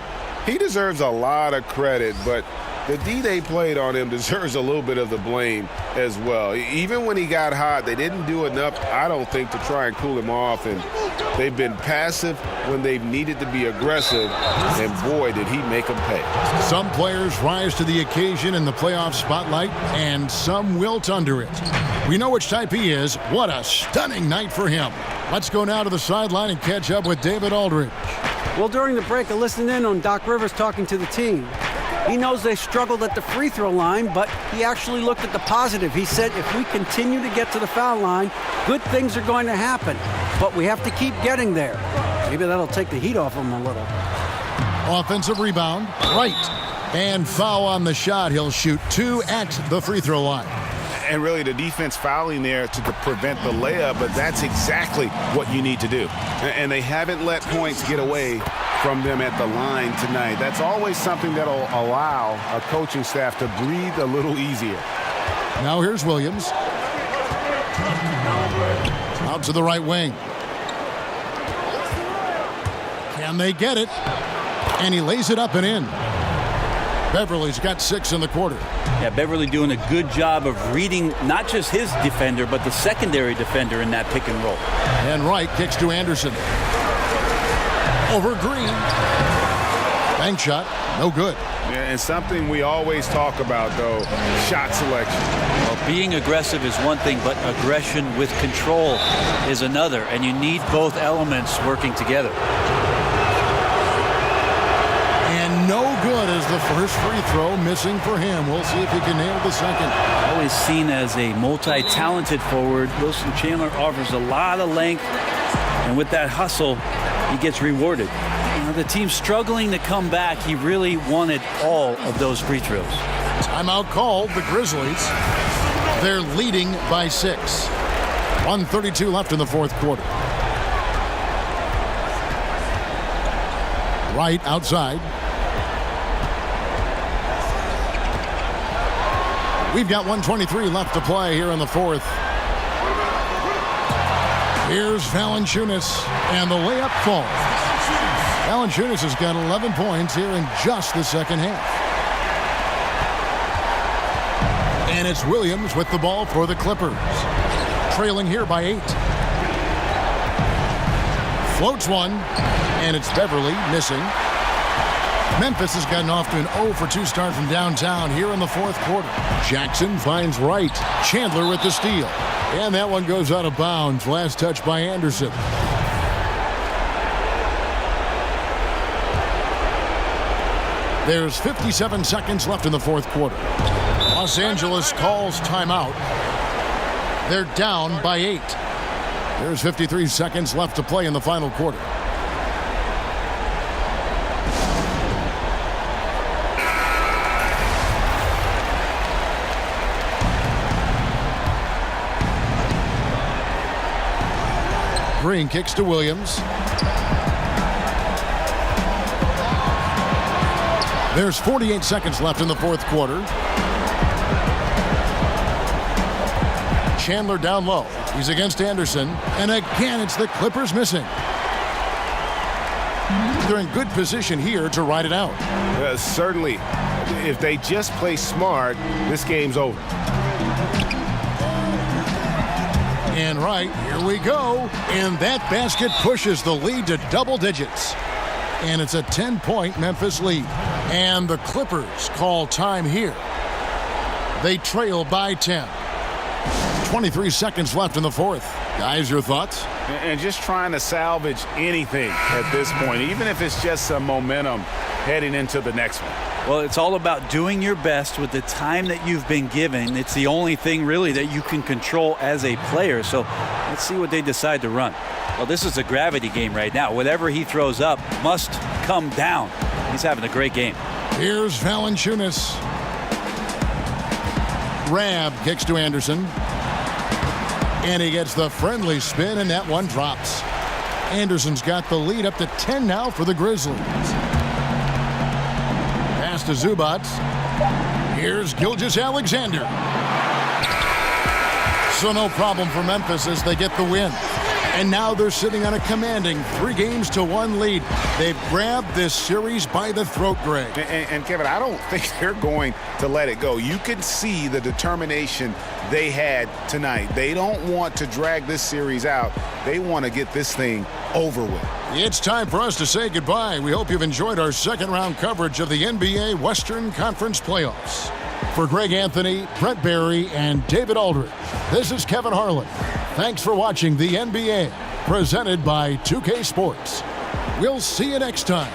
He deserves a lot of credit, but the D they played on him deserves a little bit of the blame as well. Even when he got hot, they didn't do enough, I don't think, to try and cool him off. And they've been passive when they've needed to be aggressive. And boy, did he make them pay. Some players rise to the occasion in the playoff spotlight, and some wilt under it. We know which type he is. What a stunning night for him. Let's go now to the sideline and catch up with David Aldridge. Well, during the break, I listened in on Doc Rivers talking to the team. He knows they struggled at the free throw line, but he actually looked at the positive. He said, if we continue to get to the foul line, good things are going to happen, but we have to keep getting there. Maybe that'll take the heat off him a little. Offensive rebound, right. And foul on the shot. He'll shoot 2 at the free throw line. And really the defense fouling there to prevent the layup, but that's exactly what you need to do. And they haven't let points get away from them at the line tonight. That's always something that'll allow a coaching staff to breathe a little easier. Now here's Williams. Out to the right wing. Can they get it? And he lays it up and in. Beverly's got 6 in the quarter. Yeah, Beverly doing a good job of reading not just his defender, but the secondary defender in that pick and roll. And Wright kicks to Anderson. Over Green. Bank shot, no good. Yeah, and something we always talk about, though, shot selection. Well, being aggressive is one thing, but aggression with control is another, and you need both elements working together. And no good as the first free throw missing for him. We'll see if he can nail the second. Always seen as a multi-talented forward, Wilson Chandler offers a lot of length, and with that hustle, he gets rewarded. You know, the team's struggling to come back. He really wanted all of those free throws. Timeout called, the Grizzlies. They're leading by 6. 1:32 left in the fourth quarter. Right outside. We've got 1:23 left to play here in the fourth. Here's Valanciunas, and the layup falls. Valanciunas has got 11 points here in just the second half. And it's Williams with the ball for the Clippers. Trailing here by 8. Floats one, and it's Beverly missing. Memphis has gotten off to an 0 for 2 start from downtown here in the fourth quarter. Jackson finds Wright. Chandler with the steal. And that one goes out of bounds. Last touch by Anderson. There's 57 seconds left in the fourth quarter. Los Angeles calls timeout. They're down by 8. There's 53 seconds left to play in the final quarter. Green kicks to Williams. There's 48 seconds left in the fourth quarter. Chandler down low. He's against Anderson. And again, it's the Clippers missing. They're in good position here to ride it out. Certainly, if they just play smart, this game's over. And right, here we go. And that basket pushes the lead to double digits. And it's a 10-point Memphis lead. And the Clippers call time here. They trail by 10. 23 seconds left in the fourth. Guys, your thoughts? And just trying to salvage anything at this point, even if it's just some momentum heading into the next one. Well, it's all about doing your best with the time that you've been given. It's the only thing really that you can control as a player. So let's see what they decide to run. Well, this is a gravity game right now. Whatever he throws up must come down. He's having a great game. Here's Valanciunas. Rab kicks to Anderson. And he gets the friendly spin, and that one drops. Anderson's got the lead up to 10 now for the Grizzlies. Pass to Zubac. Here's Gilgeous-Alexander. So no problem for Memphis as they get the win. And now they're sitting on a commanding 3-1 lead. They've grabbed this series by the throat, Greg. And Kevin, I don't think they're going to let it go. You can see the determination they had tonight. They don't want to drag this series out. They want to get this thing over with. It's time for us to say goodbye. We hope you've enjoyed our second-round coverage of the NBA Western Conference Playoffs. For Greg Anthony, Brent Barry, and David Aldridge, this is Kevin Harlan. Thanks for watching the NBA, presented by 2K Sports. We'll see you next time.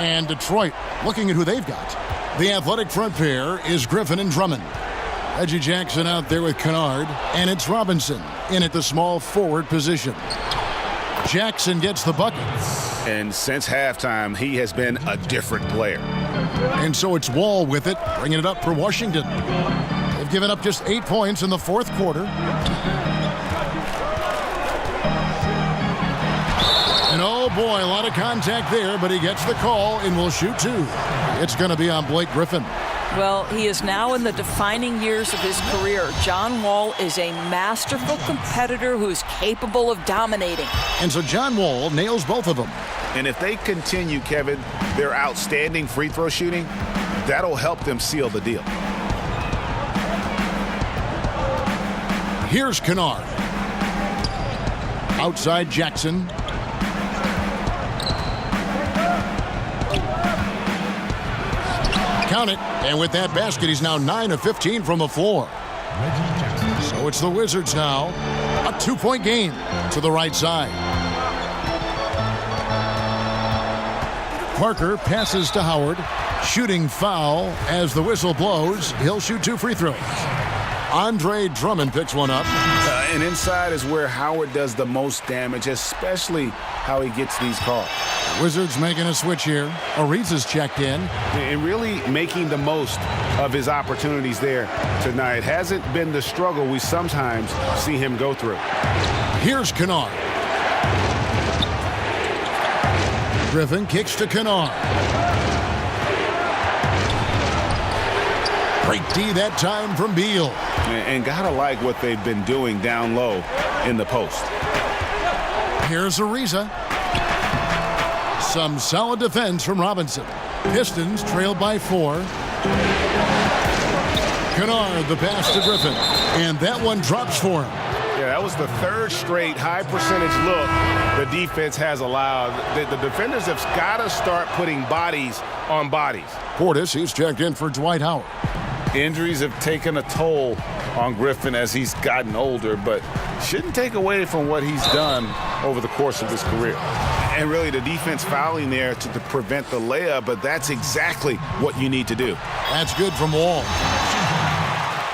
And Detroit, looking at who they've got. The athletic front pair is Griffin and Drummond. Reggie Jackson out there with Kennard, and it's Robinson in at the small forward position. Jackson gets the bucket. And since halftime, he has been a different player. And so it's Wall with it, bringing it up for Washington. They've given up just 8 points in the fourth quarter. And oh boy, a lot of contact there, but he gets the call and will shoot two. It's going to be on Blake Griffin. Well, he is now in the defining years of his career. John Wall is a masterful competitor who's capable of dominating. And so John Wall nails both of them. And if they continue, Kevin, their outstanding free throw shooting, that'll help them seal the deal. Here's Kennard. Outside Jackson. Count it. And with that basket, he's now 9 of 15 from the floor. So it's the Wizards now. A 2-point game to the right side. Parker passes to Howard. Shooting foul as the whistle blows. He'll shoot 2 free throws. Andre Drummond picks one up. And inside is where Howard does the most damage, especially how he gets these calls. Wizards making a switch here. Ariza's checked in. And really making the most of his opportunities there tonight. Hasn't been the struggle we sometimes see him go through. Here's Kennard. Griffin kicks to Kennard. Great D that time from Beal. And gotta like what they've been doing down low in the post. Here's Ariza. Some solid defense from Robinson. Pistons trailed by 4. Kennard the pass to Griffin. And that one drops for him. Yeah, that was the third straight high percentage look the defense has allowed. The defenders have got to start putting bodies on bodies. Portis, he's checked in for Dwight Howard. Injuries have taken a toll on Griffin as he's gotten older, but shouldn't take away from what he's done over the course of his career. And really the defense fouling there to prevent the layup, but that's exactly what you need to do. That's good from Wall.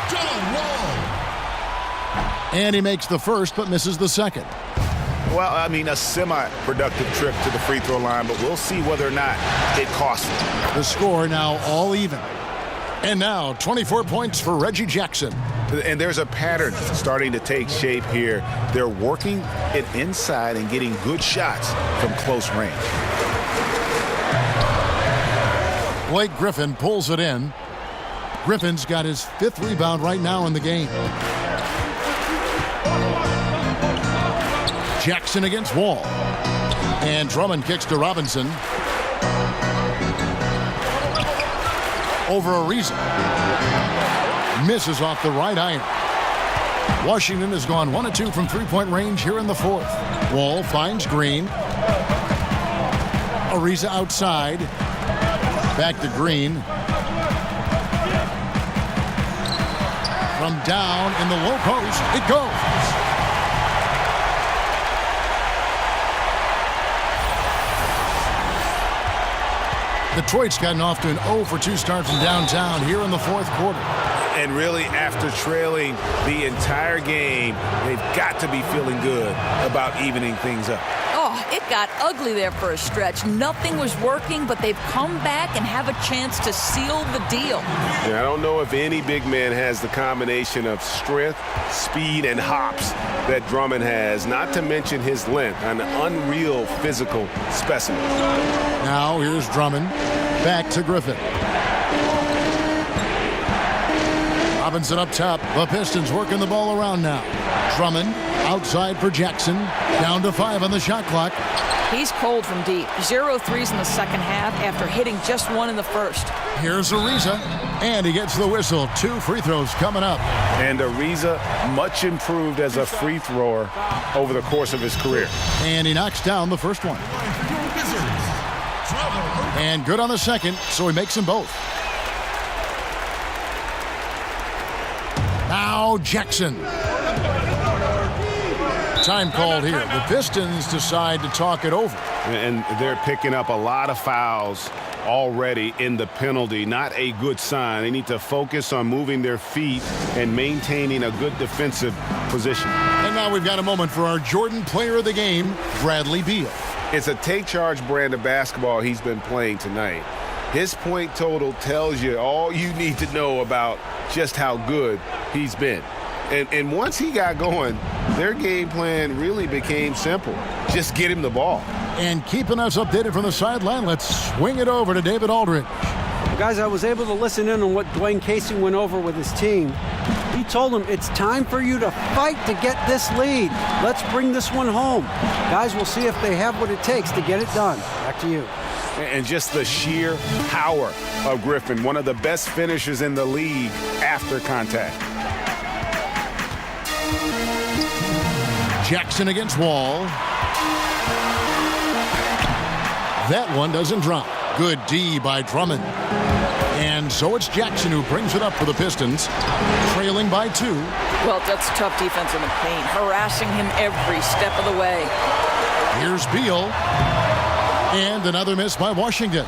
John Wall. And he makes the first but misses the second. Well, I mean, a semi-productive trip to the free throw line, but we'll see whether or not it costs him. The score now all even. And now 24 points for Reggie Jackson. And there's a pattern starting to take shape here. They're working it inside and getting good shots from close range. Blake Griffin pulls it in. Griffin's got his 5th rebound right now in the game. Jackson against Wall. And Drummond kicks to Robinson. Over Ariza. Misses off the right iron. Washington has gone 1 of 2 from three-point range here in the 4th. Wall finds Green. Ariza outside. Back to Green. From down in the low post, it goes. Detroit's gotten off to an 0 for 2 start from downtown here in the 4th quarter. And really, after trailing the entire game, they've got to be feeling good about evening things up. Oh, it got ugly there for a stretch. Nothing was working, but they've come back and have a chance to seal the deal. Yeah, I don't know if any big man has the combination of strength, speed, and hops that Drummond has, not to mention his length, an unreal physical specimen. Now here's Drummond. Back to Griffin. Robinson up top. The Pistons working the ball around now. Drummond outside for Jackson. Down to 5 on the shot clock. He's cold from deep. 0 threes in the second half after hitting just 1 in the first. Here's Ariza. And he gets the whistle. 2 free throws coming up. And Ariza much improved as a free thrower over the course of his career. And he knocks down the first one. And good on the second, so he makes them both. Now Jackson. Time called here. The Pistons decide to talk it over. And they're picking up a lot of fouls already in the penalty. Not a good sign. They need to focus on moving their feet and maintaining a good defensive position. And now we've got a moment for our Jordan Player of the Game, Bradley Beal. It's a take-charge brand of basketball he's been playing tonight. His point total tells you all you need to know about just how good he's been. And once he got going, their game plan really became simple. Just get him the ball. And keeping us updated from the sideline, let's swing it over to David Aldridge. Guys, I was able to listen in on what Dwayne Casey went over with his team. He told them it's time for you to fight to get this lead. Let's bring this one home. Guys, we'll see if they have what it takes to get it done. Back to you. And just the sheer power of Griffin, one of the best finishers in the league after contact. Jackson against Wall. That one doesn't drop. Good D by Drummond. And so it's Jackson who brings it up for the Pistons, trailing by 2. Well, that's tough defense in the paint, harassing him every step of the way. Here's Beal. And another miss by Washington.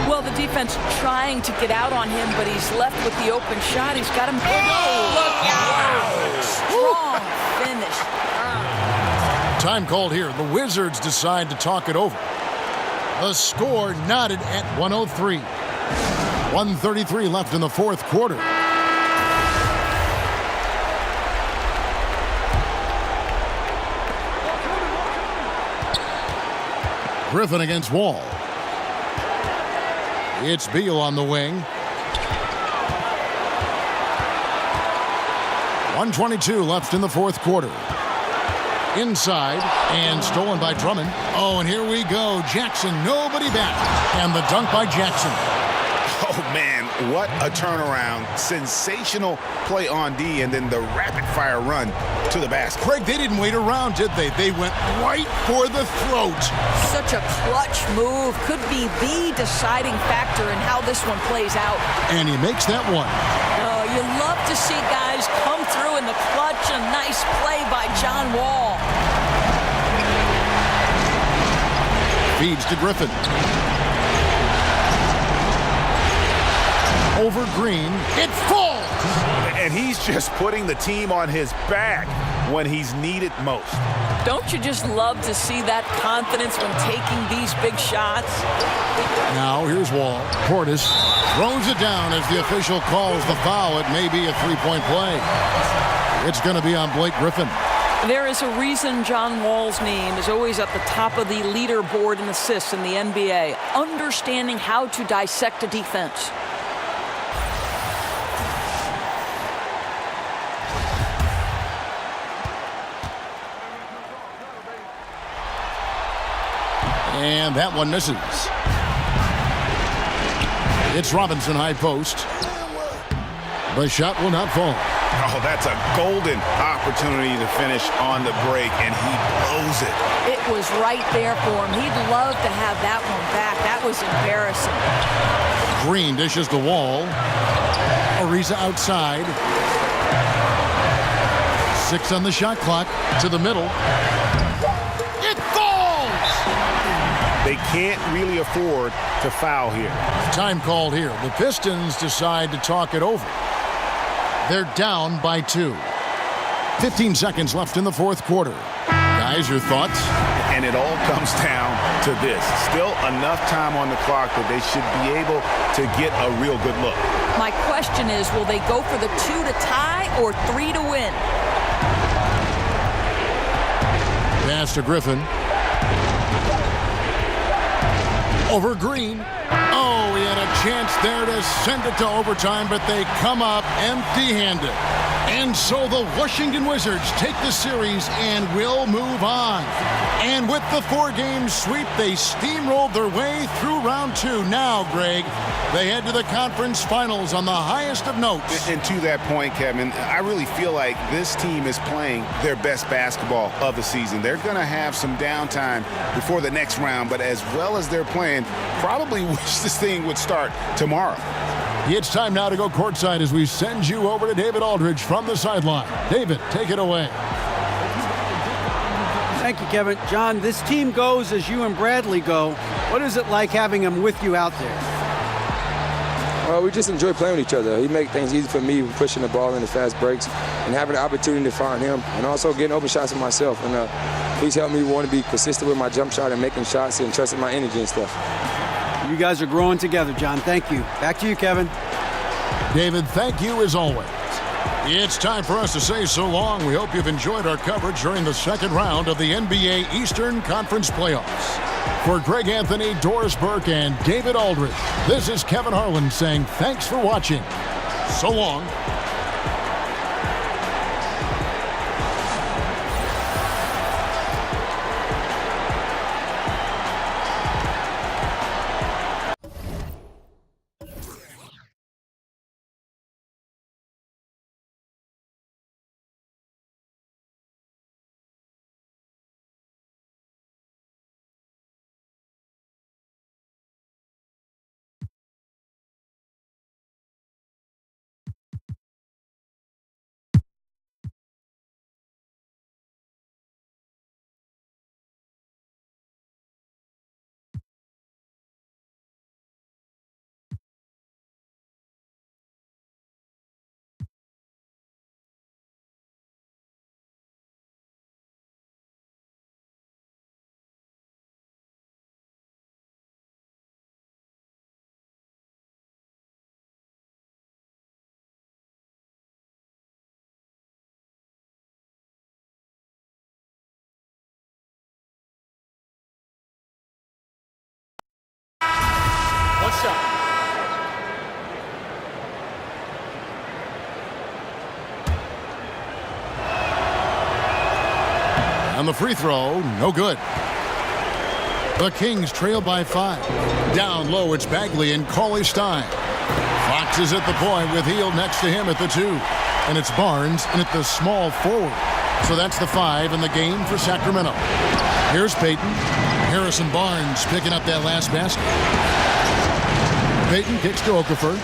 Well, the defense trying to get out on him, but he's left with the open shot. He's got him. Strong finish. Time called here. The Wizards decide to talk it over. The score knotted at 103. 1:33 left in the 4th quarter. Griffin against Wall. It's Beal on the wing. 1:22 left in the 4th quarter. Inside and stolen by Drummond. Oh, and here we go. Jackson, nobody back. And the dunk by Jackson. Oh, man, what a turnaround. Sensational play on D, and then the rapid-fire run to the basket. Craig, they didn't wait around, did they? They went right for the throat. Such a clutch move. Could be the deciding factor in how this one plays out. And he makes that one. Oh, you love to see guys come through in the clutch. A nice play by John Wall. Feeds to Griffin. Over Green. It falls! And he's just putting the team on his back when he's needed most. Don't you just love to see that confidence when taking these big shots? Now here's Wall. Portis throws it down as the official calls the foul. It may be a three-point play. It's going to be on Blake Griffin. There is a reason John Wall's name is always at the top of the leaderboard in assists in the NBA. Understanding how to dissect a defense. And that one misses. It's Robinson high post. The shot will not fall. Oh, that's a golden opportunity to finish on the break, and he blows it. It was right there for him. He'd love to have that one back. That was embarrassing. Green dishes the Wall. Ariza outside. 6 on the shot clock. To the middle. It falls! They can't really afford to foul here. Time called here. The Pistons decide to talk it over. They're down by 2. 15 seconds left in the fourth quarter. Guys, your thoughts? And it all comes down to this. Still enough time on the clock that they should be able to get a real good look. My question is, will they go for the 2 to tie or 3 to win? Pass to Griffin. Over Green. Oh, he had a chance there to send it to overtime, but they come up empty-handed. And so the Washington Wizards take the series and will move on. And with the 4-game sweep, they steamrolled their way through round 2. Now, Greg, they head to the conference finals on the highest of notes. And to that point, Kevin, I really feel like this team is playing their best basketball of the season. They're going to have some downtime before the next round, but as well as they're playing, probably wish this thing would start tomorrow. It's time now to go courtside as we send you over to David Aldridge from the sideline. David, take it away. Thank you, Kevin. John, this team goes as you and Bradley go. What is it like having them with you out there? Well, we just enjoy playing with each other. He makes things easy for me, pushing the ball in the fast breaks and having the opportunity to find him and also getting open shots for myself. And he's helped me want to be consistent with my jump shot and making shots and trusting my energy and stuff. You guys are growing together, John. Thank you. Back to you, Kevin. David, thank you as always. It's time for us to say so long. We hope you've enjoyed our coverage during the second round of the NBA Eastern Conference Playoffs. For Greg Anthony, Doris Burke, and David Aldridge, this is Kevin Harlan saying thanks for watching. So long. On the free throw, no good. The Kings trail by 5. Down low, it's Bagley and Cauley-Stein. Fox is at the point with Hield next to him at the 2. And it's Barnes in at the small forward. So that's the 5 in the game for Sacramento. Here's Payton. Harrison Barnes picking up that last basket. Payton kicks to Okafor.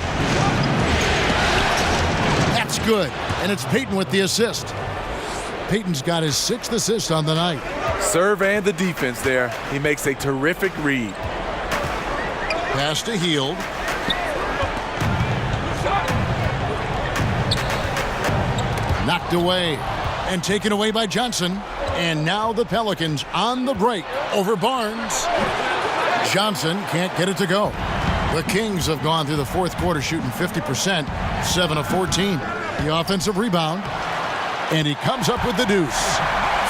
That's good. And it's Payton with the assist. Payton's got his 6th assist on the night. Serve and the defense there. He makes a terrific read. Pass to Hield. Knocked away and taken away by Johnson. And now the Pelicans on the break over Barnes. Johnson can't get it to go. The Kings have gone through the fourth quarter shooting 50%, 7 of 14. The offensive rebound. And he comes up with the deuce.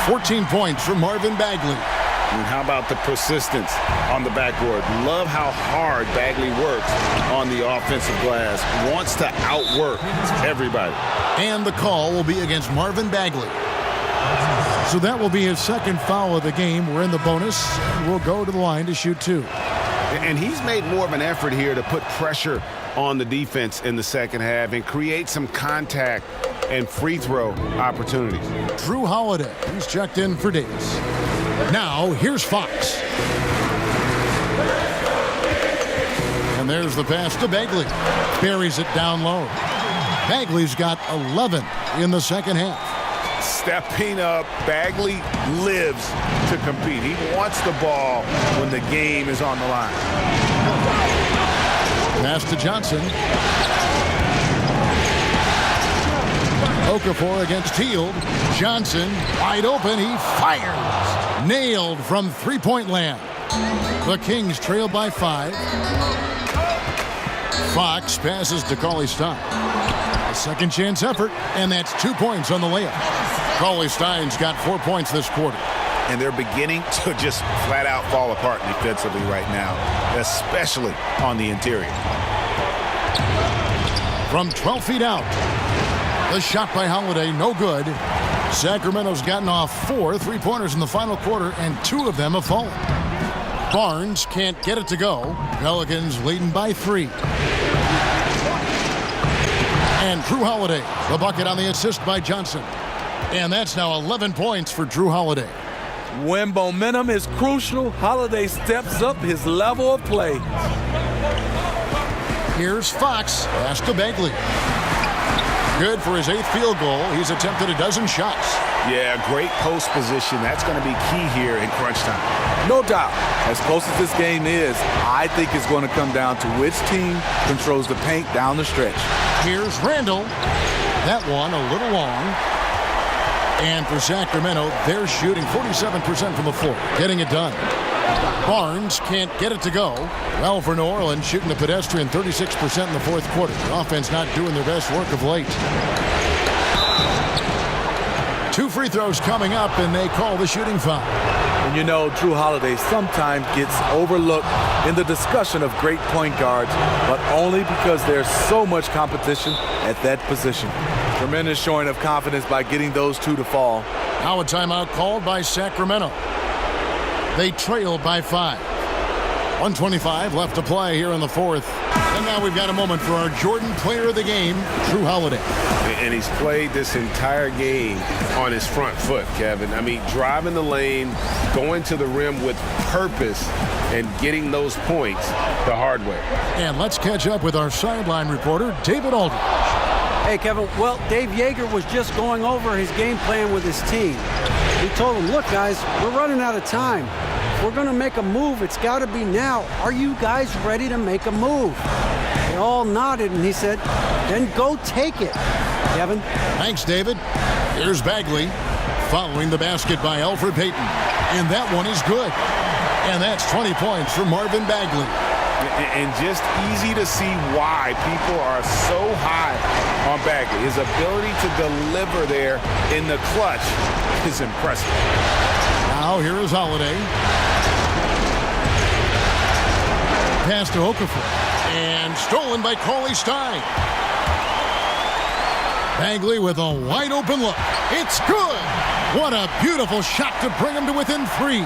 14 points from Marvin Bagley. And how about the persistence on the backboard? Love how hard Bagley works on the offensive glass. Wants to outwork everybody. And the call will be against Marvin Bagley. So that will be his second foul of the game. We're in the bonus. We'll go to the line to shoot 2. And he's made more of an effort here to put pressure on the defense in the second half and create some contact and free throw opportunities. Jrue Holiday, he's checked in for Davis. Now, here's Fox. And there's the pass to Bagley. Buries it down low. Bagley's got 11 in the second half. Stepping up, Bagley lives to compete. He wants the ball when the game is on the line. Pass to Johnson. Okafor against Hield. Johnson wide open. He fires. Nailed from three-point land. The Kings trail by 5. Fox passes to Cauley-Stein. A second chance effort, and that's 2 points on the layup. Cauley-Stein's got 4 points this quarter. And they're beginning to just flat out fall apart defensively right now, especially on the interior. From 12 feet out, the shot by Holiday, no good. Sacramento's gotten off 4 3-pointers in the final quarter, and 2 of them have fallen. Barnes can't get it to go. Pelicans leading by 3. And Jrue Holiday, the bucket on the assist by Johnson. And that's now 11 points for Jrue Holiday. When momentum is crucial, Holiday steps up his level of play. Here's Fox, pass to Bagley. Good for his 8th field goal. He's attempted a dozen shots. Yeah, great post position. That's going to be key here in crunch time. No doubt. As close as this game is, I think it's going to come down to which team controls the paint down the stretch. Here's Randall. That one a little long. And for Sacramento, they're shooting 47% from the floor, getting it done. Barnes can't get it to go. Well, for New Orleans, shooting the pedestrian 36% in the fourth quarter. The offense not doing their best work of late. 2 free throws coming up, and they call the shooting foul. And you know, Jrue Holiday sometimes gets overlooked in the discussion of great point guards, but only because there's so much competition at that position. Tremendous showing of confidence by getting those 2 to fall. Now a timeout called by Sacramento. They trail by 5. 1:25 left to play here in the fourth. And now we've got a moment for our Jordan player of the game, Jrue Holiday. And he's played this entire game on his front foot, Kevin. I mean, driving the lane, going to the rim with purpose, and getting those points the hard way. And let's catch up with our sideline reporter, David Aldridge. Hey, Kevin. Well, Dave Yeager was just going over his game plan with his team. He told them, look, guys, we're running out of time. If we're going to make a move, it's got to be now. Are you guys ready to make a move? They all nodded, and he said, then go take it. Kevin? Thanks, David. Here's Bagley following the basket by Elfrid Payton. And that one is good. And that's 20 points for Marvin Bagley. And just easy to see why people are so high on Bagley. His ability to deliver there in the clutch is impressive. Now here is Holiday. Pass to Okafor. And stolen by Cauley-Stein. Bagley with a wide open look. It's good. What a beautiful shot to bring him to within 3.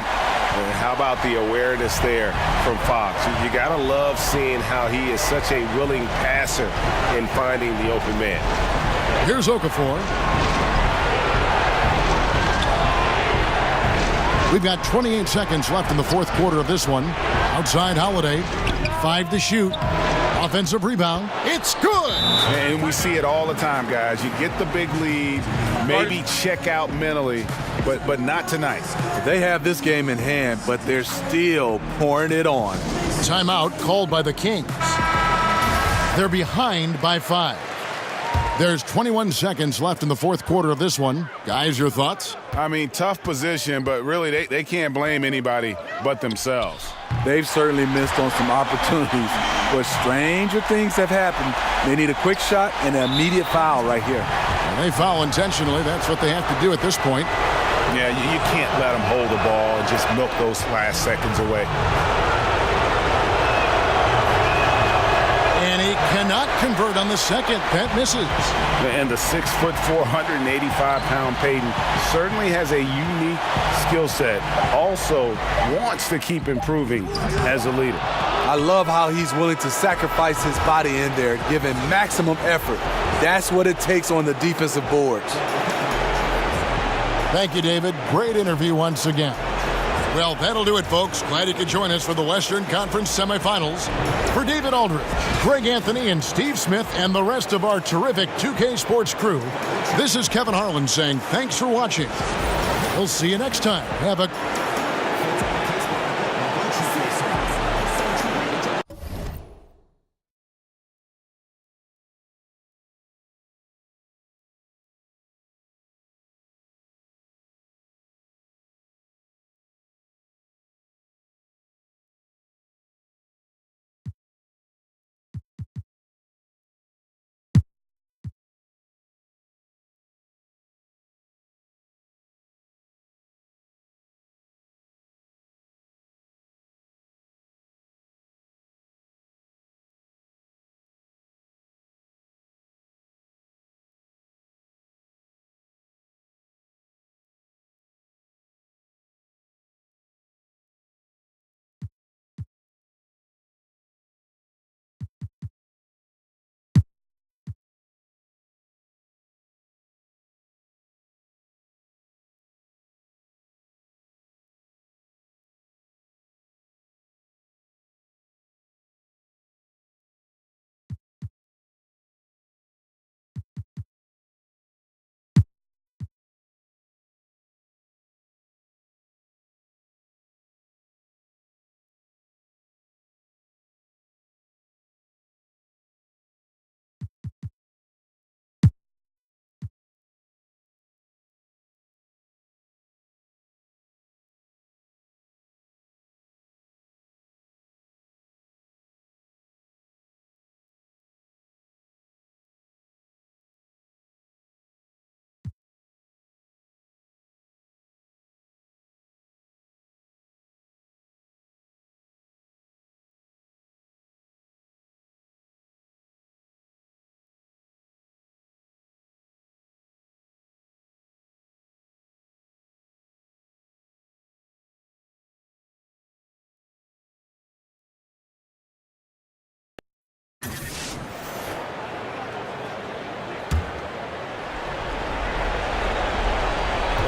And how about the awareness there from Fox? You got to love seeing how he is such a willing passer in finding the open man. Here's Okafor. We've got 28 seconds left in the fourth quarter of this one. Outside Holiday. 5 to shoot. Offensive rebound. It's good. And we see it all the time, guys. You get the big lead, maybe check out mentally, but not tonight. They have this game in hand, but they're still pouring it on. Timeout called by the Kings. They're behind by 5. There's 21 seconds left in the fourth quarter of this one. Guys, your thoughts? I mean, tough position, but really they can't blame anybody but themselves. They've certainly missed on some opportunities, but stranger things have happened. They need a quick shot and an immediate foul right here. And they foul intentionally. That's what they have to do at this point. Yeah, you can't let them hold the ball and just milk those last seconds away. And he Cannot convert on the second. That misses. And the 6'4", 485-pound Payton certainly has a unique skill set. Also wants to keep improving as a leader. I love how he's willing to sacrifice his body in there, giving maximum effort. That's what it takes on the defensive boards. Thank you, David. Great interview once again. Well, that'll do it, folks. Glad you could join us for the Western Conference semifinals. For David Aldridge, Greg Anthony, and Steve Smith, and the rest of our terrific 2K Sports crew, this is Kevin Harlan saying thanks for watching. We'll see you next time. Have a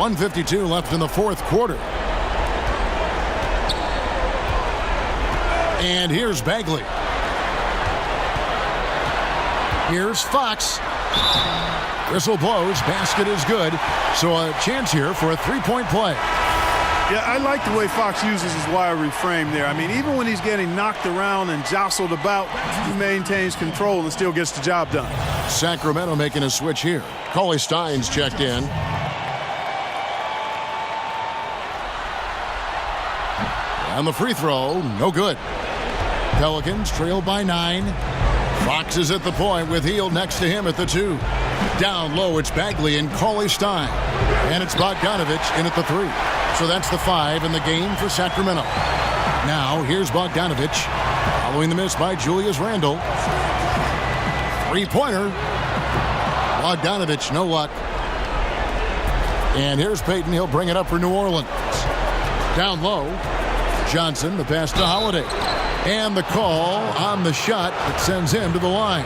.152 left in the fourth quarter. And here's Bagley. Here's Fox. Whistle blows. Basket is good. So a chance here for a three-point play. Yeah, I like the way Fox uses his wiry frame there. I mean, even when he's getting knocked around and jostled about, he maintains control and still gets the job done. Sacramento making a switch here. Cauley Stein's checked in. And the free throw, no good. Pelicans trail by 9. Fox is at the point with Hield next to him at the 2. Down low, it's Bagley and Cauley Stein. And it's Bogdanovich in at the 3. So that's the 5 in the game for Sacramento. Now, here's Bogdanovich. Following the miss by Julius Randle. Three-pointer. Bogdanovich, no luck. And here's Payton. He'll bring it up for New Orleans. Down low. Johnson, the pass to Holiday. And the call on the shot that sends him to the line.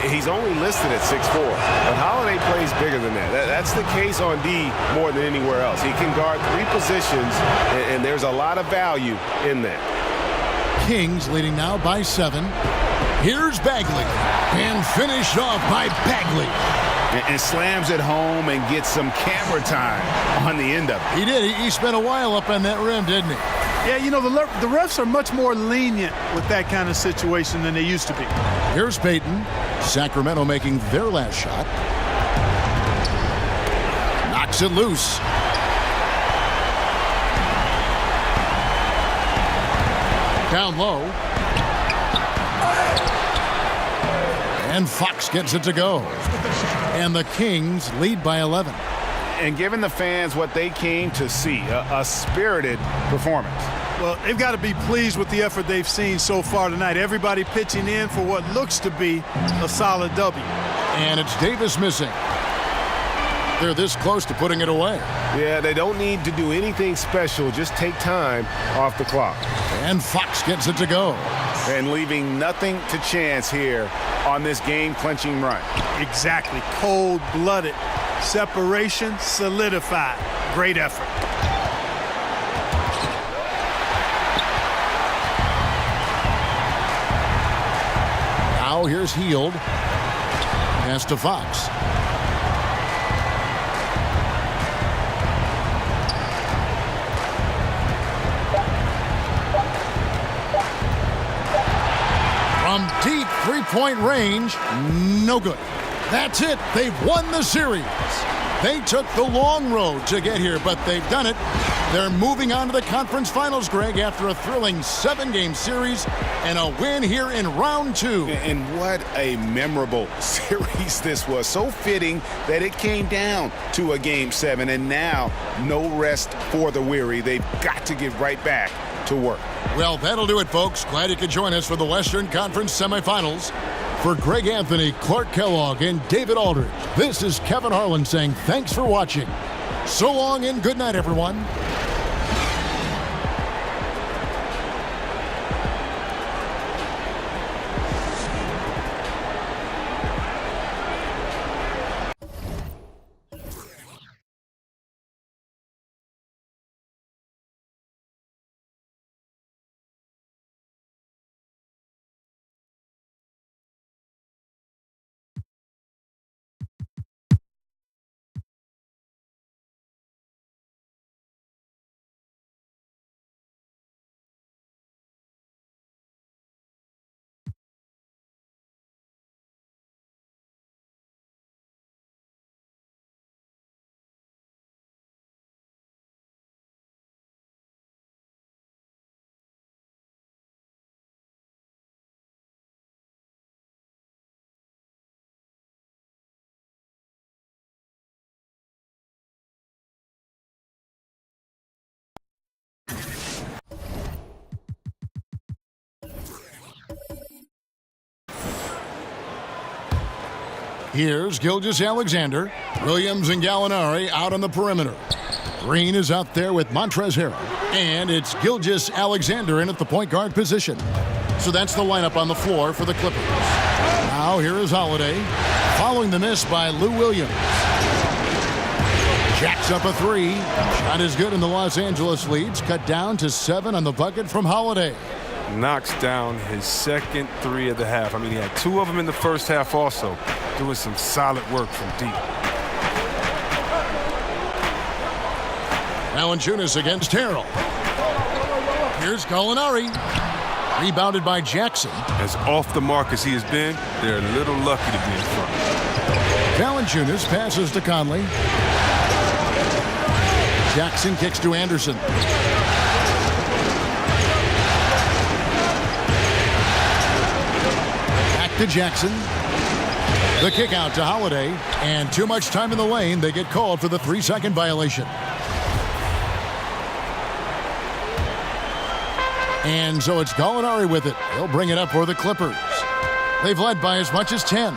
He's only listed at 6'4", but Holiday plays bigger than that. That's the case on D more than anywhere else. He can guard 3 positions, and there's a lot of value in that. Kings leading now by 7. Here's Bagley. And finished off by Bagley. And slams it home and gets some camera time on the end of it. He did. He spent a while up on that rim, didn't he? Yeah, you know, the refs are much more lenient with that kind of situation than they used to be. Here's Payton. Sacramento making their last shot. Knocks it loose. Down low. And Fox gets it to go. And the Kings lead by 11. And giving the fans what they came to see, a spirited performance. Well, they've got to be pleased with the effort they've seen so far tonight. Everybody pitching in for what looks to be a solid W. And it's Davis missing. They're this close to putting it away. Yeah, they don't need to do anything special. Just take time off the clock. And Fox gets it to go. And leaving nothing to chance here on this game-clinching run. Exactly. Cold-blooded. Separation solidified. Great effort. Now here's Heald. Pass to Fox. From deep three-point range, no good. That's it. They've won the series. They took the long road to get here, but they've done it. They're moving on to the conference finals, Greg, after a thrilling 7-game series and a win here in round 2. And what a memorable series this was. So fitting that it came down to a Game 7, and now no rest for the weary. They've got to get right back to work. Well, that'll do it, folks. Glad you could join us for the Western Conference semifinals. For Greg Anthony, Clark Kellogg, and David Aldridge, this is Kevin Harlan saying thanks for watching. So long and good night, everyone. Here's Gilgeous-Alexander. Williams and Gallinari out on the perimeter. Green is out there with Montrezl Harrell. And it's Gilgeous-Alexander in at the point guard position. So that's the lineup on the floor for the Clippers. Now here is Holiday, following the miss by Lou Williams. Jacks up a three. Shot is good, and the Los Angeles leads cut down to 7 on the bucket from Holiday. Knocks down his second 3 of the half. I mean, he had 2 of them in the first half also, doing some solid work from deep. Valanciunas against Harrell. Here's Gallinari. Rebounded by Jackson. As off the mark as he has been, they're a little lucky to be in front. Valanciunas passes to Conley. Jackson kicks to Anderson. To Jackson. The kick out to Holiday, and too much time in the lane. They get called for the 3-second violation. And so it's Gallinari with it. He'll bring it up for the Clippers. They've led by as much as 10.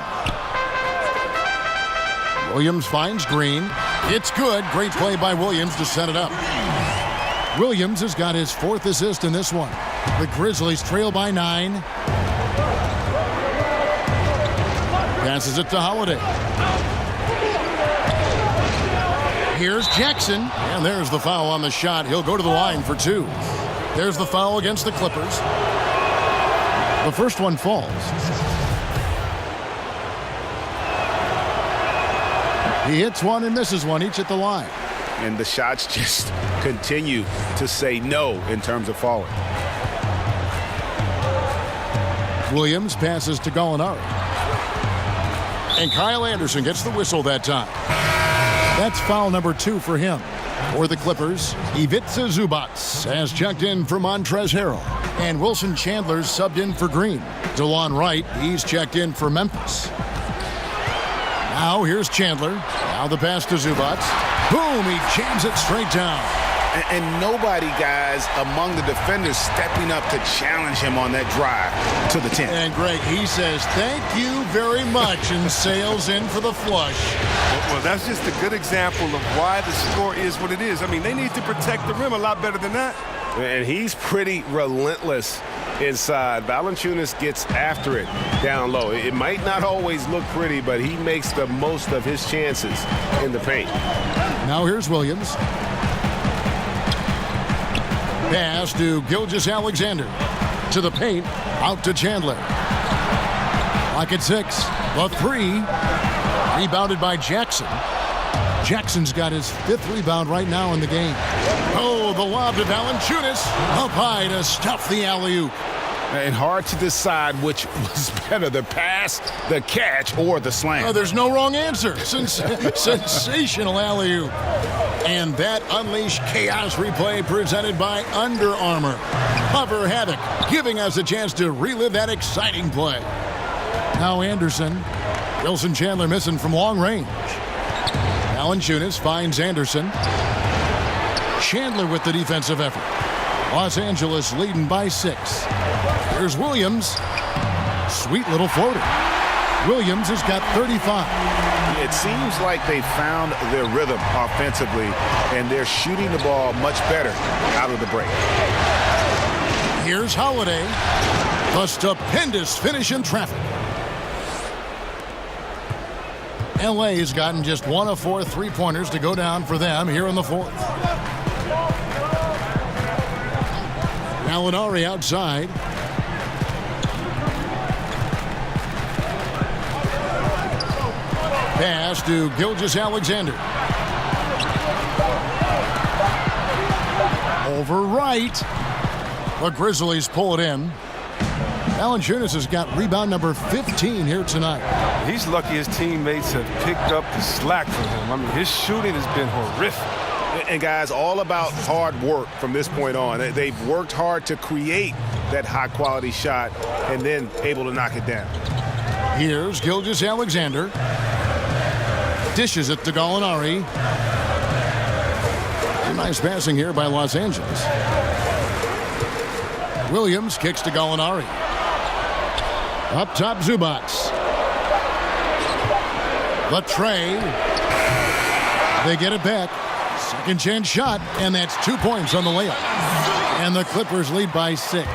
Williams finds Green. It's good. Great play by Williams to set it up. Williams has got his 4th assist in this one. The Grizzlies trail by 9. Passes it to Holiday. Here's Jackson. And there's the foul on the shot. He'll go to the line for 2. There's the foul against the Clippers. The first one falls. He hits one and misses one, each at the line. And the shots just continue to say no in terms of falling. Williams passes to Gallinari. And Kyle Anderson gets the whistle that time. That's foul number 2 for him. For the Clippers, Ivica Zubac has checked in for Montrezl Harrell. And Wilson Chandler's subbed in for Green. DeLon Wright, he's checked in for Memphis. Now here's Chandler. Now the pass to Zubac. Boom, he jams it straight down. And nobody, guys, among the defenders stepping up to challenge him on that drive to the 10. And Greg, he says, thank you very much, and sails in for the flush. Well, that's just a good example of why the score is what it is. I mean, they need to protect the rim a lot better than that. And he's pretty relentless inside. Valanciunas gets after it down low. It might not always look pretty, but he makes the most of his chances in the paint. Now here's Williams. Pass to Gilgeous-Alexander. To the paint, out to Chandler. Lock at 6. The 3. Rebounded by Jackson. Jackson's got his 5th rebound right now in the game. Oh, the lob to Valanciunas. Up high to stuff the alley-oop. And hard to decide which was better, the pass, the catch, or the slam. Oh, there's no wrong answer. Sensational alley-oop. And that Unleash Chaos replay presented by Under Armour. Cover Havoc, giving us a chance to relive that exciting play. Now Anderson. Wilson Chandler missing from long range. Valanciunas finds Anderson. Chandler with the defensive effort. Los Angeles leading by 6. Here's Williams. Sweet little floater. Williams has got 35. It seems like they found their rhythm offensively, and they're shooting the ball much better out of the break. Here's Holiday. The stupendous finish in traffic. LA has gotten just 1 of 4 3-pointers to go down for them here in the 4th. Gallinari outside. Pass to Gilgeous-Alexander. Over right. The Grizzlies pull it in. Valanciunas has got rebound number 15 here tonight. He's lucky his teammates have picked up the slack from him. I mean, his shooting has been horrific. And guys, all about hard work from this point on. They've worked hard to create that high-quality shot and then able to knock it down. Here's Gilgeous-Alexander. Dishes it to Gallinari. Nice passing here by Los Angeles. Williams kicks to Gallinari. Up top, Zubac. The tray. They get it back. Second chance shot, and that's 2 points on the layup. And the Clippers lead by 6.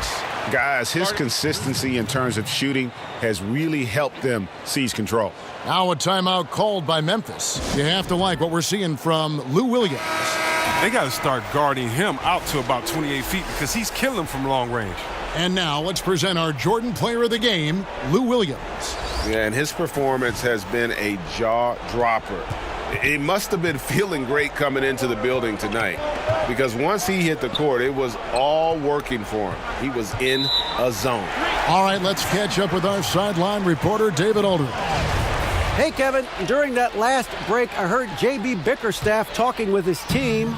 Guys, his consistency in terms of shooting has really helped them seize control. Now a timeout called by Memphis. You have to like what we're seeing from Lou Williams. They got to start guarding him out to about 28 feet because he's killing them from long range. And now let's present our Jordan Player of the Game, Lou Williams. Yeah, and his performance has been a jaw-dropper. He must have been feeling great coming into the building tonight because once he hit the court, it was all working for him. He was in a zone. All right, let's catch up with our sideline reporter, David Aldridge. Hey, Kevin, during that last break, I heard J.B. Bickerstaff talking with his team.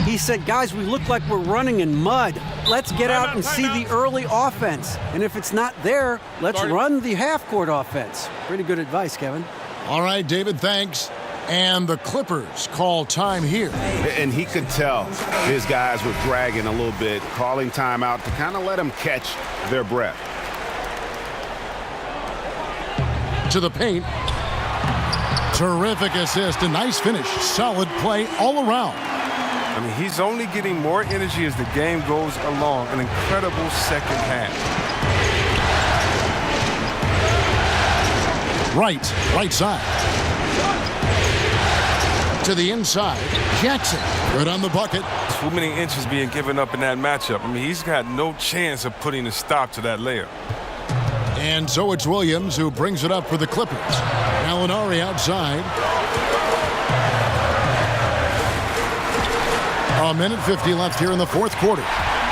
He said, guys, we look like we're running in mud. Let's get out and see the early offense. And if it's not there, let's run the half-court offense. Pretty good advice, Kevin. All right, David, thanks. And the Clippers call time here. And he could tell his guys were dragging a little bit, calling timeout to kind of let them catch their breath. To the paint. Terrific assist, a nice finish, solid play all around. I mean, he's only getting more energy as the game goes along. An incredible second half. Right side. To the inside, Jackson, good on the bucket. Too many inches being given up in that matchup. I mean, he's got no chance of putting a stop to that layup. And so it's Williams who brings it up for the Clippers. Gallinari outside. A minute 50 left here in the 4th quarter.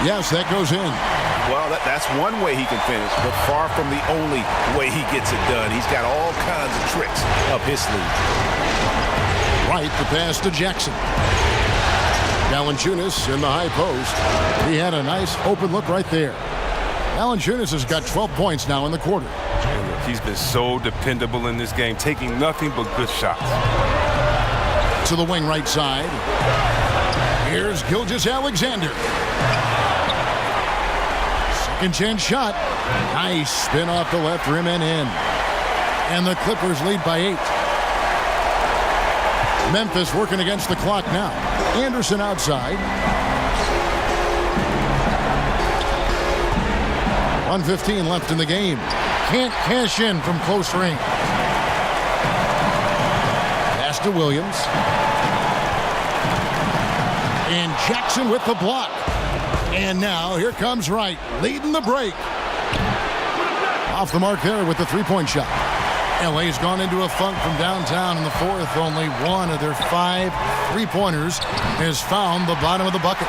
Yes, that goes in. Well, that's one way he can finish, but far from the only way he gets it done. He's got all kinds of tricks up his sleeve. Right, the pass to Jackson. Valanciunas in the high post. He had a nice open look right there. Valanciunas has got 12 points now in the quarter. He's been so dependable in this game, taking nothing but good shots. To the wing right side. Here's Gilgeous-Alexander. Second chance shot. Nice spin off the left rim and in. And the Clippers lead by 8. Memphis working against the clock now. Anderson outside. 1:15 left in the game. Can't cash in from close range. Pass to Williams. And Jackson with the block. And now here comes Wright, leading the break. Off the mark there with the three-point shot. LA's gone into a funk from downtown in the fourth. Only one of their 5 three-pointers has found the bottom of the bucket.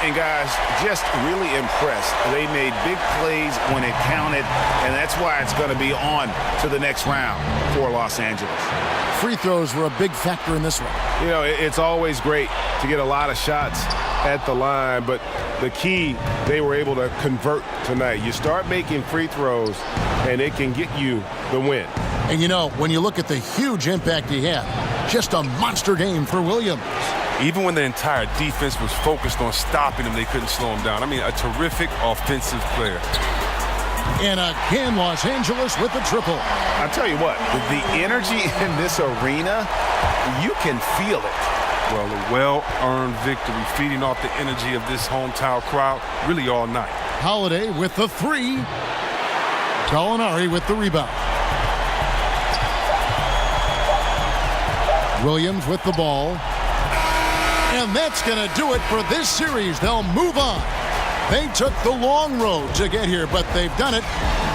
And guys, just really impressed. They made big plays when it counted, and that's why it's going to be on to the next round for Los Angeles. Free throws were a big factor in this one. You know, it's always great to get a lot of shots at the line, but the key, they were able to convert tonight. You start making free throws, and it can get you the win. And you know, when you look at the huge impact he had, just a monster game for Williams. Even when the entire defense was focused on stopping him, they couldn't slow him down. I mean, a terrific offensive player. And again, Los Angeles with the triple. I'll tell you what, the energy in this arena, you can feel it. Well, a well-earned victory, feeding off the energy of this hometown crowd really all night. Holiday with the 3. Gallinari with the rebound. Williams with the ball. And that's going to do it for this series. They'll move on. They took the long road to get here, but they've done it.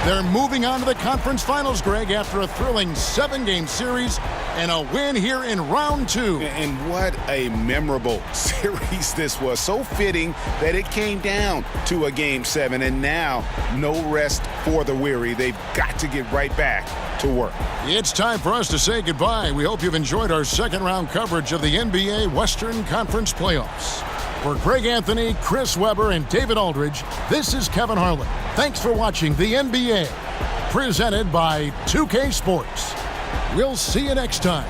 They're moving on to the conference finals, Greg, after a thrilling 7-game series and a win here in round 2. And what a memorable series this was. So fitting that it came down to a Game 7, and now no rest for the weary. They've got to get right back to work. It's time for us to say goodbye. We hope you've enjoyed our second-round coverage of the NBA Western Conference Playoffs. For Greg Anthony, Chris Webber, and David Aldridge, this is Kevin Harlan. Thanks for watching the NBA, presented by 2K Sports. We'll see you next time.